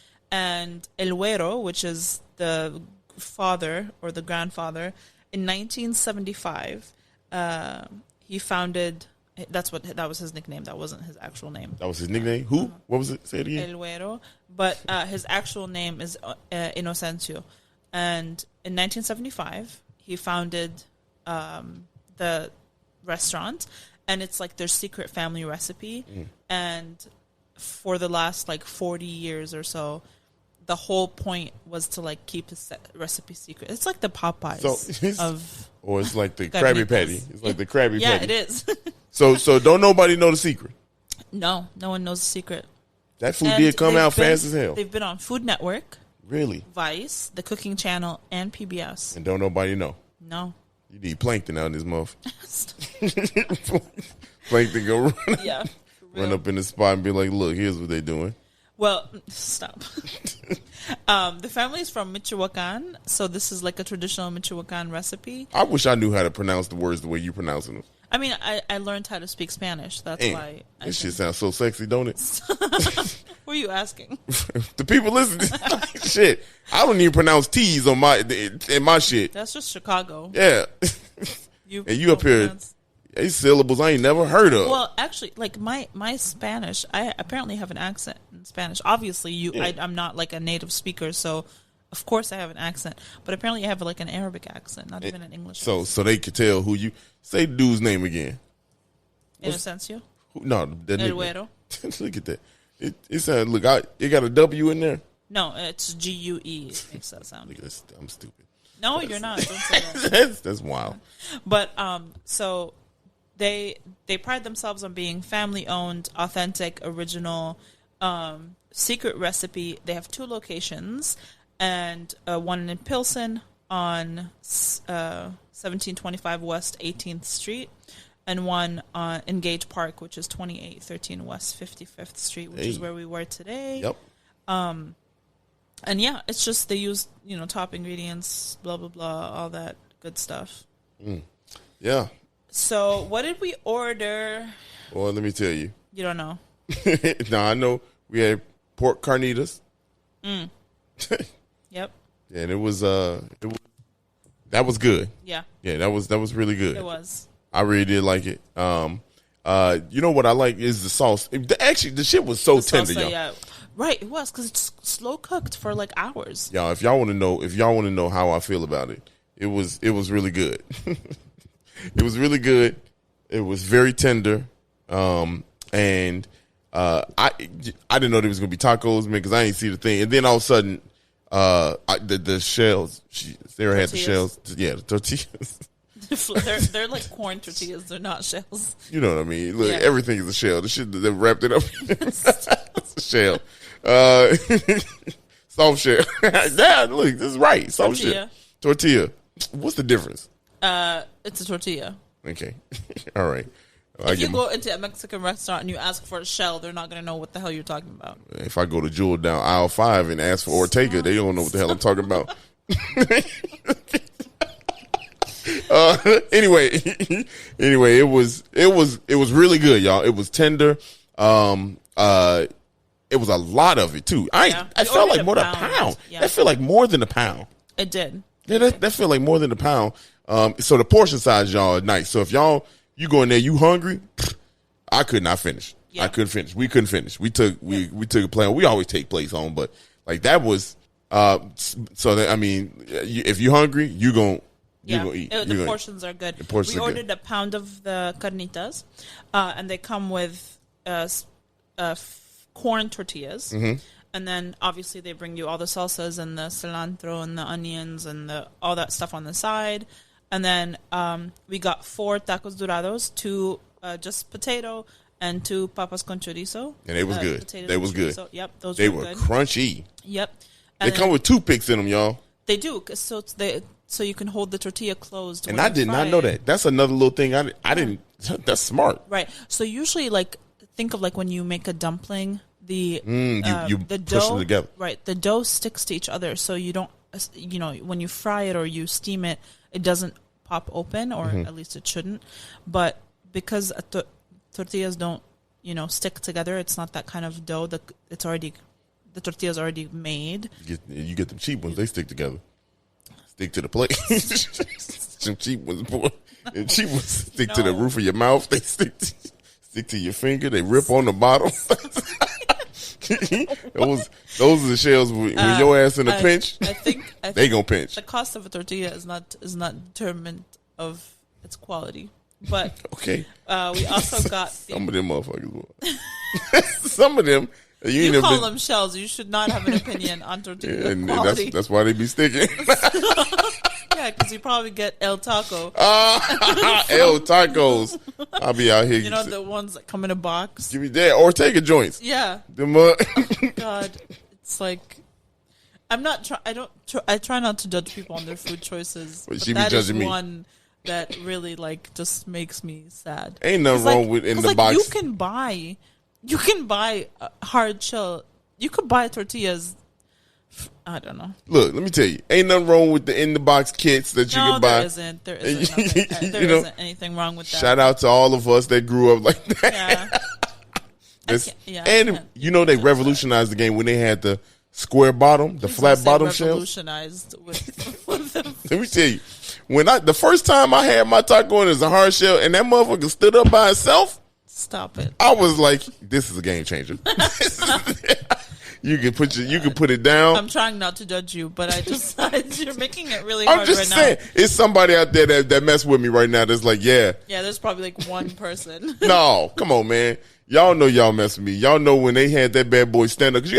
El Güero, which is the father or the grandfather, in 1975, he founded. That was his nickname. That wasn't his actual name. That was his nickname? Who? What was it? Say it again. El Güero. But his actual name is Inocencio. And in 1975, he founded the restaurant. And it's like their secret family recipe. And for the last like 40 years or so, the whole point was to like keep his recipe secret. It's like the Popeyes of... Or it's like the Krabby Patty. It's like the Krabby Patty. Yeah, it is. So don't nobody know the secret. No one knows the secret. That food did come out fast as hell. They've been on Food Network, Really? Vice, The Cooking Channel, and PBS. And don't nobody know. No. You need plankton out in this mouth. Plankton go run up in the spot and be like, look, here's what they're doing. Well, stop. The family is from Michoacan, so this is like a traditional Michoacan recipe. I wish I knew how to pronounce the words the way you pronouncing them. I mean, I learned how to speak Spanish. That's why. This shit sounds so sexy, don't it? What are you asking? The people listening. Shit. I don't even pronounce T's on in my shit. That's just Chicago. Yeah. And you up here, these syllables I ain't never heard of. Well, actually, like my Spanish, I apparently have an accent in Spanish. Obviously, I'm not like a native speaker, so of course I have an accent. But apparently I have like an Arabic accent, not even an English accent. So they could tell who you... Say the dude's name again. Inocencio? No. El Güero. Look at that. It sounds... Look, it got a W in there? No, it's GUE. It makes that sound. Look at this. I'm stupid. No, you're not. Don't say that. That's wild. But so they pride themselves on being family owned, authentic, original, secret recipe. They have 2 locations, and one in Pilsen on 1725 West 18th Street, and one in Gage Park, which is 2813 West 55th Street, which is where we were today. Yep. And yeah, it's just they use, top ingredients, blah, blah, blah, all that good stuff. Yeah. So what did we order? Well, let me tell you. You don't know. No, I know we had pork carnitas. Yep. And it was that was good. Yeah. Yeah, that was really good. It was. I really did like it. You know what I like is the sauce. Actually, the shit was so tender, salsa, y'all. yeah. Right, it was because it's slow cooked for like hours. Y'all, if y'all want to know how I feel about it, it was really good. It was really good. It was very tender. And I didn't know there was gonna be tacos, man, because I didn't see the thing. And then all of a sudden, the shells. Sarah had the shells. Yeah, the tortillas. they're like corn tortillas. They're not shells. You know what I mean? Look, everything is a shell. The shit that they wrapped it up. It's a shell. Soft shell. Yeah, look, this is right. Soft shell. Tortilla. What's the difference? It's a tortilla. Okay. All right. If you go into a Mexican restaurant and you ask for a shell, they're not going to know what the hell you're talking about. If I go to Jewel down aisle 5 and ask for Ortega, they don't know what the hell I'm talking about. Anyway, it was really good, y'all. It was tender. It was a lot of it too. I felt like more than a pound. Yeah. That felt like more than a pound. It did. Yeah, that felt like more than a pound. So the portion size, y'all, are nice. So if you go in there, you hungry, I could not finish. Yeah. I couldn't finish. We couldn't finish. We took a plate. We always take plates home, but like that was so that, I mean, if you're hungry, you're gonna eat. The portions are good. We ordered a pound of the carnitas, and they come with corn tortillas. Mm-hmm. And then obviously they bring you all the salsas and the cilantro and the onions and all that stuff on the side. And then we got 4 tacos dorados, 2 just potato, and 2 papas con chorizo. And it was good. They was good. Yep, those they were were good. Crunchy. Yep. And they come with toothpicks in them, y'all. They do, so you can hold the tortilla closed. And I did not know that. That's another little thing I didn't. That's smart. Right. So usually, like, think of like when you make a dumpling, the the dough, push them together. Right. The dough sticks to each other, so you don't, when you fry it or you steam it, it doesn't pop open, or at least it shouldn't. But because tortillas don't, stick together, it's not that kind of dough. The tortilla's already made. You get them cheap ones; they stick together. Stick to the plate. Some cheap ones, boy. And cheap ones stick to the roof of your mouth. They stick to your finger. They rip on the bottom. those are the shells when your ass in a pinch. I think they gonna pinch. The cost of a tortilla is not determined of its quality. But okay, we also got some of them motherfuckers. Some of them. You call them shells. You should not have an opinion on tortilla and quality. That's why they be sticking. Yeah, because you probably get El Taco. El Tacos. I'll be out here. The ones that come in a box. Give me that. Ortega joints. Yeah. God, it's like, I try not to judge people on their food choices. But that is one that really, like, just makes me sad. Ain't nothing wrong with in the box. You can buy a hard shell. You could buy tortillas. I don't know. Look, let me tell you. Ain't nothing wrong with the in-the-box kits that you can buy. There isn't. There isn't anything wrong with that. Shout out to all of us that grew up like that. Yeah. They revolutionized the game when they had the square bottom, the flat bottom shells. Revolutionized with them. Let me tell you. The first time I had my taco and it was a hard shell and that motherfucker stood up by itself. Stop it. I was like, this is a game changer. You can put it down. I'm trying not to judge you, but you're making it really hard right now. I'm just saying, it's somebody out there that mess with me right now that's like, yeah. Yeah, there's probably like one person. No, come on, man. Y'all know y'all mess with me. Y'all know when they had that bad boy stand up, because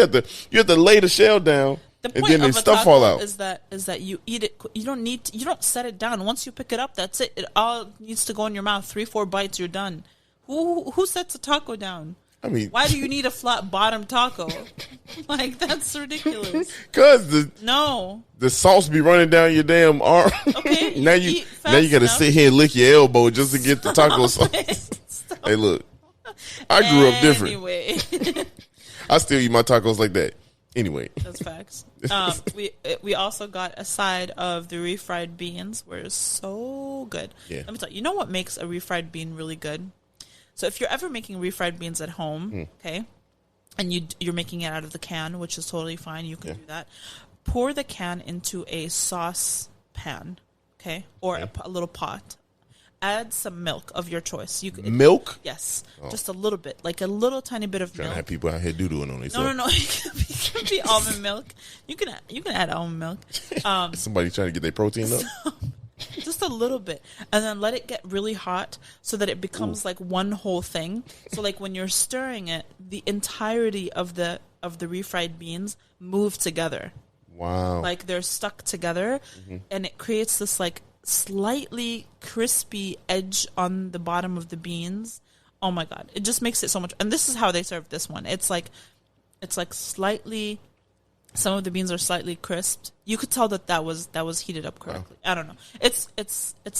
you have to lay the shell down. The point and then of a stuff fall out. is that you eat it. You don't set it down. Once you pick it up, that's it. It all needs to go in your mouth. 3-4 bites, you're done. Who sets a taco down? I mean, why do you need a flat bottom taco? Like, that's ridiculous. Because the sauce be running down your damn arm. Okay, now you got to sit here and lick your elbow just to get the taco sauce. Hey, look, I grew up different. Anyway, I still eat my tacos like that. Anyway, that's facts. We also got a side of the refried beans, were so good. Yeah. Let me tell you. You know what makes a refried bean really good? So if you're ever making refried beans at home, okay, and you're making it out of the can, which is totally fine, you can do that. Pour the can into a sauce pan, okay, or a little pot. Add some milk of your choice. Milk? Yes, just a little bit, like a little tiny bit of milk. Trying to have people out here doodling on themselves. No. It can be almond milk. You can add almond milk. Somebody trying to get their protein up. Just a little bit, and then let it get really hot so that it becomes like one whole thing. So like when you're stirring it, the entirety of the refried beans move together. Wow. Like they're stuck together, and it creates this like slightly crispy edge on the bottom of the beans. Oh my God. It just makes it so much. And this is how they serve this one. It's like slightly, some of the beans are slightly crisped. You could tell that was heated up correctly. Wow. I don't know. It's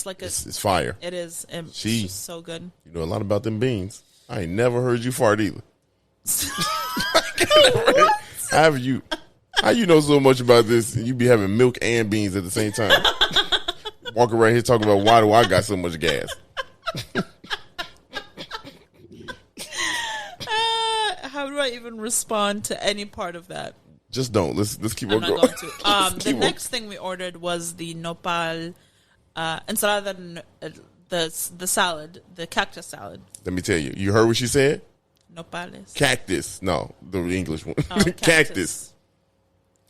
like it's fire. It is. It's just so good. You know a lot about them beans. I ain't never heard you fart either. How you know so much about this and you be having milk and beans at the same time? Walking around here talking about why do I got so much gas? How do I even respond to any part of that? Just don't. Let's keep on going. The next thing we ordered was the nopal ensalada, the salad, the cactus salad. Let me tell you. You heard what she said? Nopales. Cactus. No, the English one. Oh, Cactus.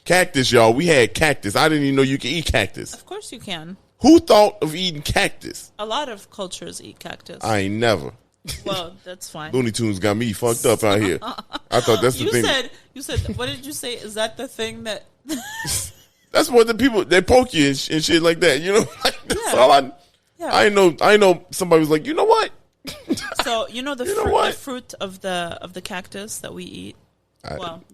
Cactus, y'all. We had cactus. I didn't even know you could eat cactus. Of course you can. Who thought of eating cactus? A lot of cultures eat cactus. I ain't never. Well, that's fine. Looney Tunes got me fucked up out here. I thought that's the thing. You said, what did you say? Is that the thing that... That's what the people, they poke you and shit like that. You know, like, that's all Yeah. I know somebody was like, you know what? So, the fruit of the cactus that we eat?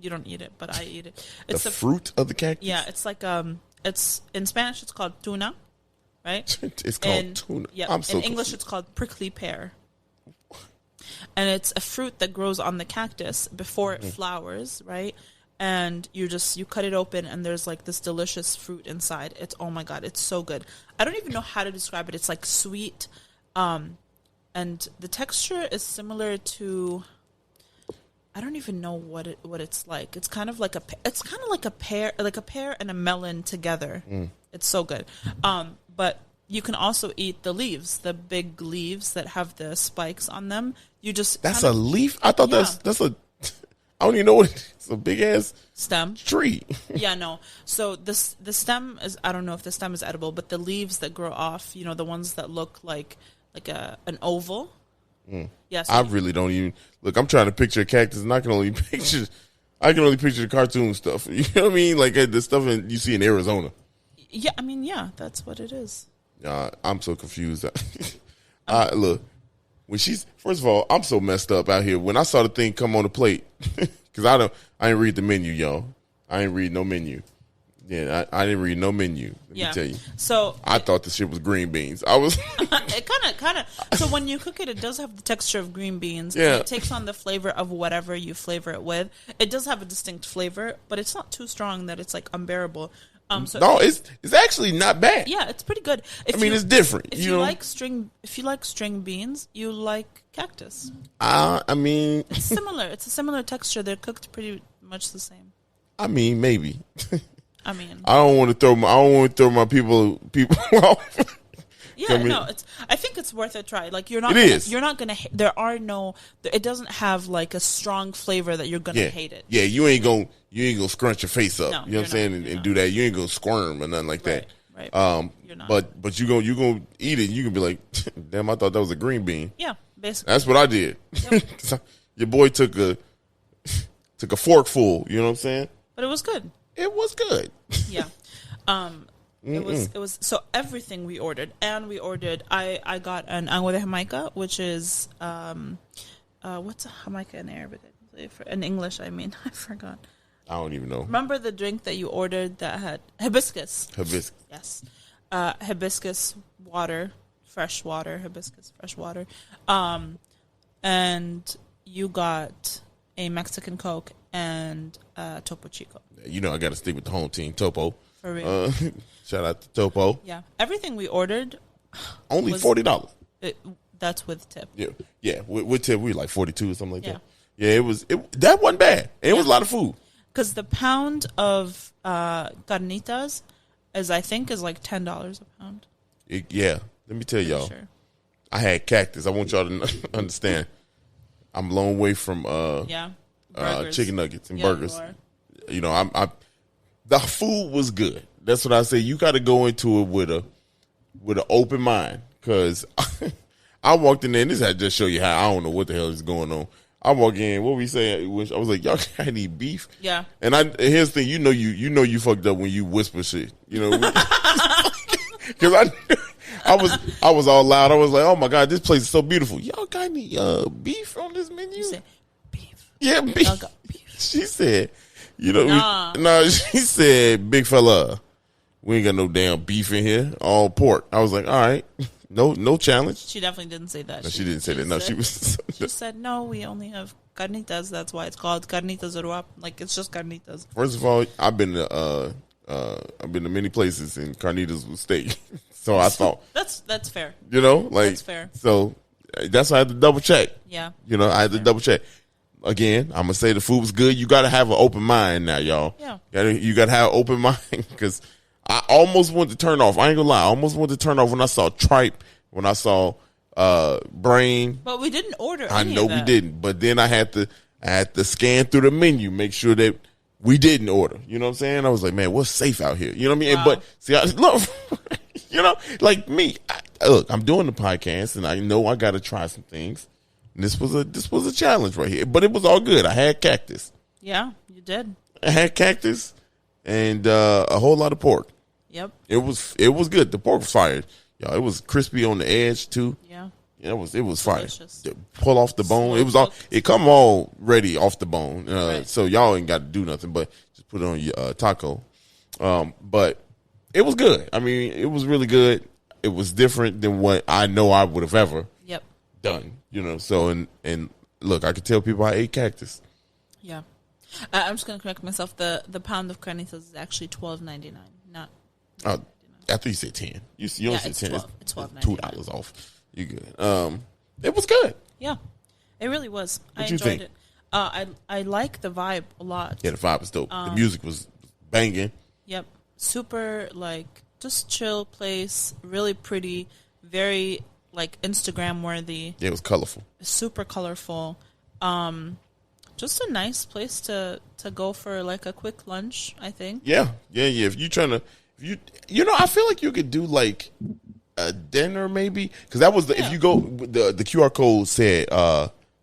You don't eat it, but I eat it. It's the fruit of the cactus? Yeah, it's like, it's in Spanish, it's called tuna, right? It's called tuna. Yeah, in English, it's called prickly pear. And it's a fruit that grows on the cactus before it flowers, right? And you cut it open and there's like this delicious fruit inside. It's, oh my God, it's so good. I don't even know how to describe it. It's like sweet. And the texture is similar to, I don't even know what it's like. It's kind of like a pear and a melon together. It's so good. But you can also eat the leaves, the big leaves that have the spikes on them. That's a leaf? I thought that's a, I don't even know what it's a big ass stem tree. Yeah, no. So the stem is, I don't know if the stem is edible, but the leaves that grow off, the ones that look like an oval. Yes. I really don't even look. I'm trying to picture a cactus, and I can only picture the cartoon stuff. You know what I mean? Like the stuff you see in Arizona. Yeah, I mean, yeah, that's what it is. I'm so confused. Look, when first of all, I'm so messed up out here. When I saw the thing come on the plate, because I didn't read the menu, y'all. I didn't read no menu. Yeah, I didn't read no menu. Let me tell you. So I thought the shit was green beans. I was. It kind of. So when you cook it, it does have the texture of green beans. Yeah. And it takes on the flavor of whatever you flavor it with. It does have a distinct flavor, but it's not too strong that it's like unbearable. No, it's actually not bad. Yeah, it's pretty good. It's different. If you like string beans, you like cactus. It's similar. It's a similar texture. They're cooked pretty much the same. Maybe. I mean, I don't want to throw my people off. Yeah, no, I think it's worth a try. Like you're not gonna. It doesn't have like a strong flavor that you're gonna hate it. Yeah, you ain't gonna scrunch your face up. No, you know what I'm saying, and do that. You ain't gonna squirm or nothing like that. Right. You're not. But you gonna eat it. You can be like, damn, I thought that was a green bean. Yeah, basically. That's what I did. Yep. Your boy took a forkful. You know what I'm saying? But it was good. It was good. Yeah. It was so everything we ordered, and we ordered. I got an agua de Jamaica, which is what's a Jamaica in Arabic? In English, I mean, I forgot. I don't even know. Remember the drink that you ordered that had hibiscus? Hibiscus. Yes. Hibiscus water, fresh water, hibiscus fresh water. And you got a Mexican Coke and Topo Chico. You know I got to stick with the home team, Topo. For real. Shout out to Topo. Yeah. Everything we ordered. Only $40. That's with tip. Yeah. With tip, we were like 42 or something like that. Yeah, that wasn't bad. And it was a lot of food. Because the pound of carnitas is like $10 a pound. Let me tell y'all. Sure. I had cactus. I want y'all to understand. I'm a long way from chicken nuggets and burgers. You know, the food was good. That's what I say. You got to go into it with an open mind, because I walked in there, and this had to just show you how I don't know what the hell is going on. I walk in, what we say? I was like, y'all got any beef? Yeah. And here's the thing, you fucked up when you whisper shit. You know, because I was all loud. I was like, oh my God, this place is so beautiful. Y'all got any beef on this menu? You said beef. Yeah, beef. Y'all got beef. She said, she said, big fella, we ain't got no damn beef in here, all pork. I was like, all right, no challenge. She definitely didn't say that. No, she didn't say that. No, she was. She said, no, we only have carnitas. That's why it's called carnitas uruap. Like, it's just carnitas. First of all, I've been to many places, and carnitas with steak. So I thought that's fair. You know, like that's fair. So that's why I had to double check. Yeah. You know, I had to double check. Again, I'm gonna say the food was good. You got to have an open mind now, y'all. Yeah. You got to have an open mind, because I almost wanted to turn off. I ain't gonna lie. I almost wanted to turn off when I saw tripe, when I saw brain. But we didn't order I any know of that. we didn't. But then I had to scan through the menu, make sure that we didn't order. You know what I'm saying? I was like, man, what's safe out here? You know what I mean? Wow. But see, look, you know, like me. Look, I'm doing the podcast, and I know I got to try some things. And this was a challenge right here, but it was all good. I had cactus. Yeah, you did. I had cactus and a whole lot of pork. Yep. It was good. The pork was fired. Y'all, it was crispy on the edge too. Yeah. Yeah, it was fire. Delicious. Pull off the bone. It was all. It come all ready off the bone. Right. So y'all ain't got to do nothing but just put it on your taco. But it was good. I mean, it was really good. It was different than what I know I would have ever Yep. done. You know. So and look, I could tell people I ate cactus. Yeah. I'm just gonna correct myself. The pound of carnitas is actually $12.99, not. I thought you said 10. You don't say it's 10. 12. It's $2 off. You good? It was good. Yeah, it really was. What I you enjoyed think? it. I like the vibe a lot. Yeah, the vibe was dope. The music was banging. Yep, super like just chill place. Really pretty. Very like Instagram worthy. Yeah, it was colorful. Super colorful. Just a nice place to go for like a quick lunch, I think. Yeah. If you trying to, you know, I feel like you could do like a dinner maybe, because that was if you go the QR code said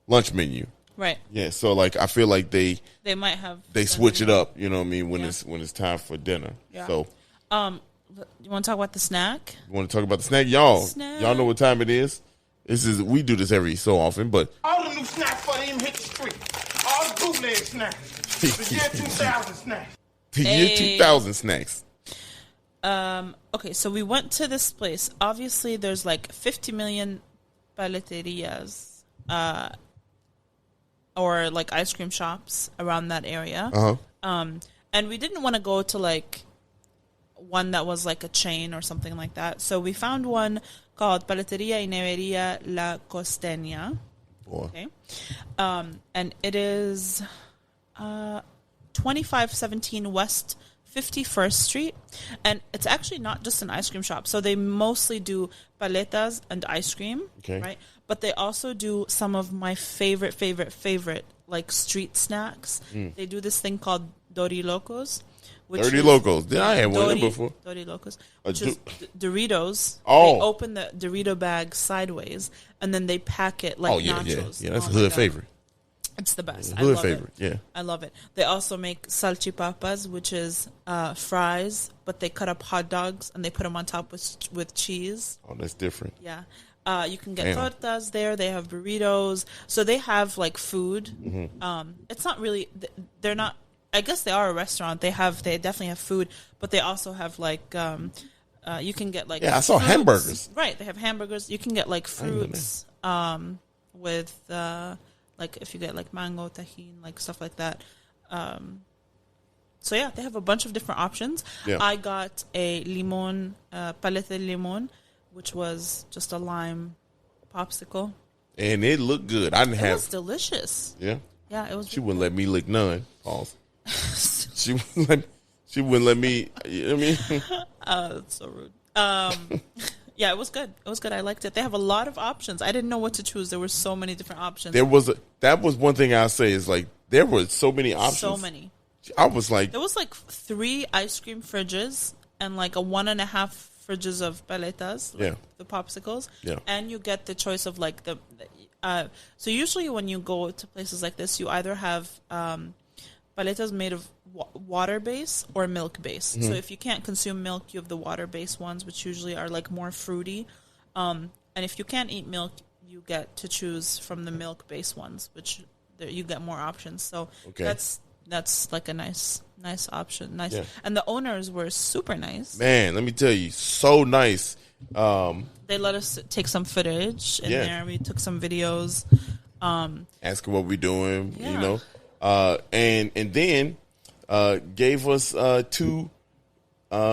lunch menu. Right. Yeah. So like I feel like they might have switch it up. You know what I mean when it's time for dinner. Yeah. So you want to talk about the snack? you want to talk about the snack, y'all? Snack. Y'all know what time it is. We do this every so often, but All the new snacks for them hit the street. All the bootleg snacks. The year 2000 snacks. the year 2000 snacks. Okay, so we went to this place. Obviously, there's like 50 million paleterias, or like ice cream shops around that area. And we didn't want to go to like one that was like a chain or something like that. So we found one called Paleteria y Neveria La Costeña. Boy. Okay. And it is 2517 West 51st Street. And it's actually not just an ice cream shop. So they mostly do paletas and ice cream. Okay. Right? But they also do some of my favorite like street snacks. They do this thing called Dorilocos. Dirty Locos. Did I have one of them before? Dorilocos. Which is Doritos. Oh. They open the Dorito bag sideways and then they pack it like nachos. Yeah, that's a Oh my hood God. favorite. It's the best. I Hood love favorite, it. yeah. I love it. They also make salchipapas, which is fries, but they cut up hot dogs and they put them on top with cheese. Oh, that's different. Yeah. You can get Damn. tortas there. They have burritos. So they have like food. Mm-hmm. It's not really, they're not, I guess they are a restaurant. They definitely have food, but they also have like, you can get like, Yeah, I saw fruits. hamburgers. Right. They have hamburgers. You can get like fruits, with, like if you get like mango, tajin, like stuff like that. So yeah, they have a bunch of different options. Yeah. I got a limon, paleta de limon, which was just a lime popsicle. And it looked good. I didn't It have. was delicious. Yeah. Yeah, it was. She wouldn't let me lick none. Pause. She wouldn't let me. You know what I mean? That's so rude. Yeah, it was good. It was good. I liked it. They have a lot of options. I didn't know what to choose. There were so many different options. That was one thing I say is like there were so many options. So many. I was like, There was like 3 ice cream fridges and like a 1.5 fridges of paletas, like Yeah. the popsicles. Yeah. And you get the choice of like so usually when you go to places like this, you either have paletas made of water base or milk base. So if you can't consume milk, you have the water based ones, which usually are like more fruity. And if you can't eat milk, you get to choose from the milk based ones, which you get more options. So Okay. that's like a nice option. Nice. Yeah. And the owners were super nice. man, let me tell you, so nice. They let us take some footage in Yeah. there. We took some videos. Asking what we doing, Yeah. you know, and then gave us 2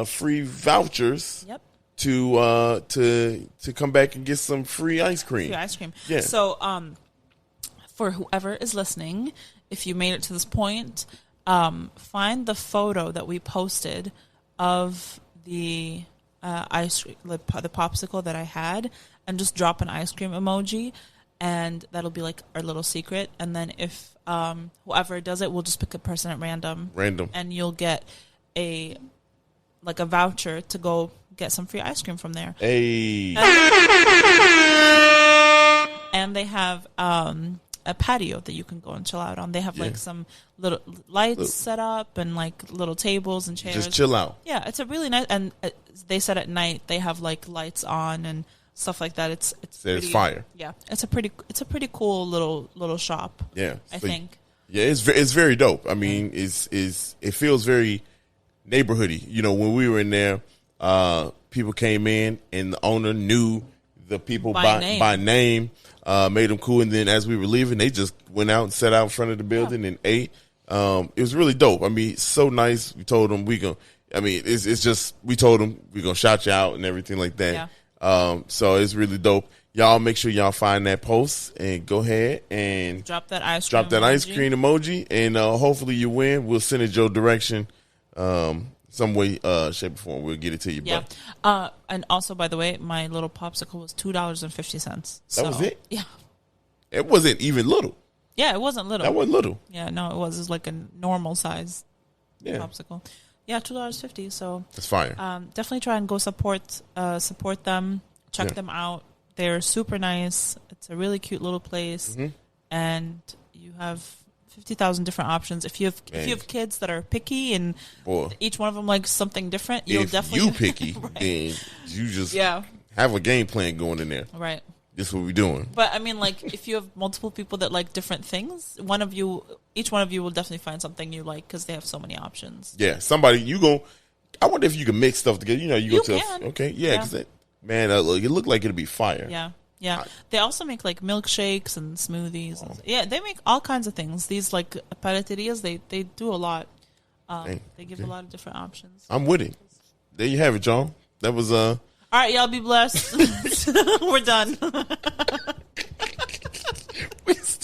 free vouchers. Yep. To come back and get some free ice cream. Free ice cream. Yeah. So, for whoever is listening, if you made it to this point, find the photo that we posted of the ice cream, the popsicle that I had, and just drop an ice cream emoji, and that'll be like our little secret. And then if whoever does it, we'll just pick a person at random, and you'll get a voucher to go get some free ice cream from there. Hey. And they have a patio that you can go and chill out on. They have like some little lights set up and like little tables and chairs. Just chill out. Yeah, it's a really nice. And they said at night they have like lights on and stuff like that. It's pretty, fire. Yeah, it's a pretty cool little shop. Yeah, I think. Yeah, it's very dope. I mean, it feels very neighborhoody. You know, when we were in there, people came in and the owner knew the people by name, made them cool. And then as we were leaving, they just went out and sat out in front of the building and ate. It was really dope. I mean, so nice. We told them we told them we're going to shout you out and everything like that. Yeah. So it's really dope. Y'all make sure y'all find that post and go ahead and drop that ice cream emoji. And hopefully you win. We'll send it your direction. Some way, shape, or form. We'll get it to you. Yeah. And also, by the way, my little popsicle was $2.50. That was it? Yeah. It wasn't even little. Yeah, it wasn't little. That wasn't little. Yeah, no, it was. It was like a normal size popsicle. Yeah, $2.50. So that's fire. Definitely try and go support them. Check them out. They're super nice. It's a really cute little place, and you have 50,000 different options. If you have kids that are picky and each one of them likes something different, you'll definitely. If you picky, then you just have a game plan going in there. Right. This is what we're doing. But I mean, like, if you have multiple people that like different things, each one of you will definitely find something you like because they have so many options. Yeah, I wonder if you can mix stuff together. You know, you go to okay, because man, it looked like it'd be fire. Yeah. Yeah, they also make like milkshakes and smoothies. And, they make all kinds of things. These like paleterias, they do a lot. They give a lot of different options. I'm with it. There you have it, y'all. That was All right, y'all be blessed. We're done. This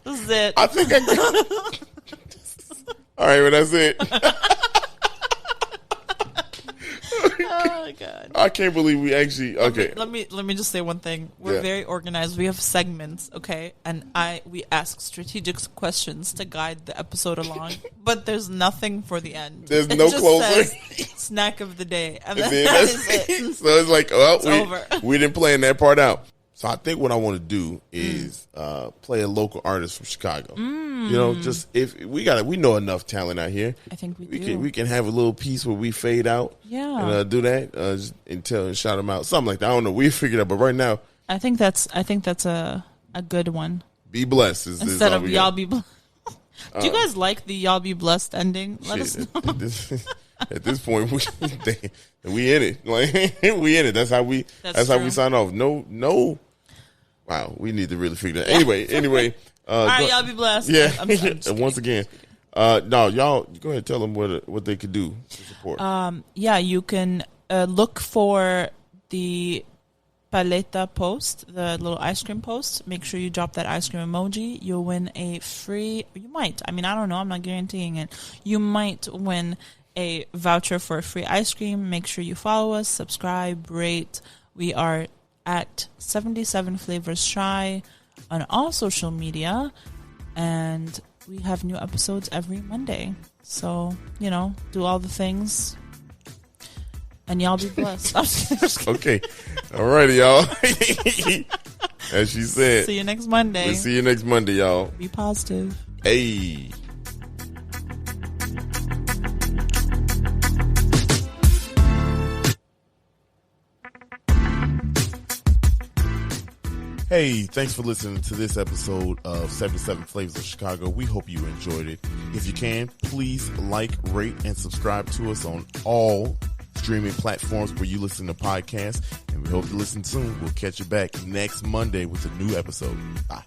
is it. I think I got. All right, well, that's it. Oh my God! I can't believe we actually. Okay, let me just say one thing. We're very organized. We have segments, okay, and we ask strategic questions to guide the episode along. But there's nothing for the end. There's no closer. Snack of the day, and that is it. So it's like, well, it's over. We didn't plan that part out. So I think what I want to do is play a local artist from Chicago. You know, just if we know enough talent out here. I think we can have a little piece where we fade out. Yeah, and do that and shout them out, something like that. I don't know. We figured out, but right now, I think that's a good one. Be blessed instead of y'all be blessed. Do you guys like the y'all be blessed ending? Let us know. At this point, we in it. Like we in it. That's how we sign off. No. Wow, we need to really figure that. Anyway. All right, y'all be blessed. Yeah. I'm once again, no, y'all go ahead and tell them what they could do to support. Yeah, you can look for the paleta post, the little ice cream post. Make sure you drop that ice cream emoji. You'll win a free. You might. I mean, I don't know. I'm not guaranteeing it. You might win a voucher for a free ice cream. Make sure you follow us, subscribe, rate. We are at 77 Flavors Shy on all social media, and we have new episodes every Monday. So, do all the things, and y'all be blessed. Okay. All righty, y'all. As she said. See you next Monday. We'll see you next Monday, y'all. Be positive. Hey. Hey, thanks for listening to this episode of 77 Flavors of Chicago. We hope you enjoyed it. If you can, please like, rate, and subscribe to us on all streaming platforms where you listen to podcasts. And we hope you listen soon. We'll catch you back next Monday with a new episode. Bye.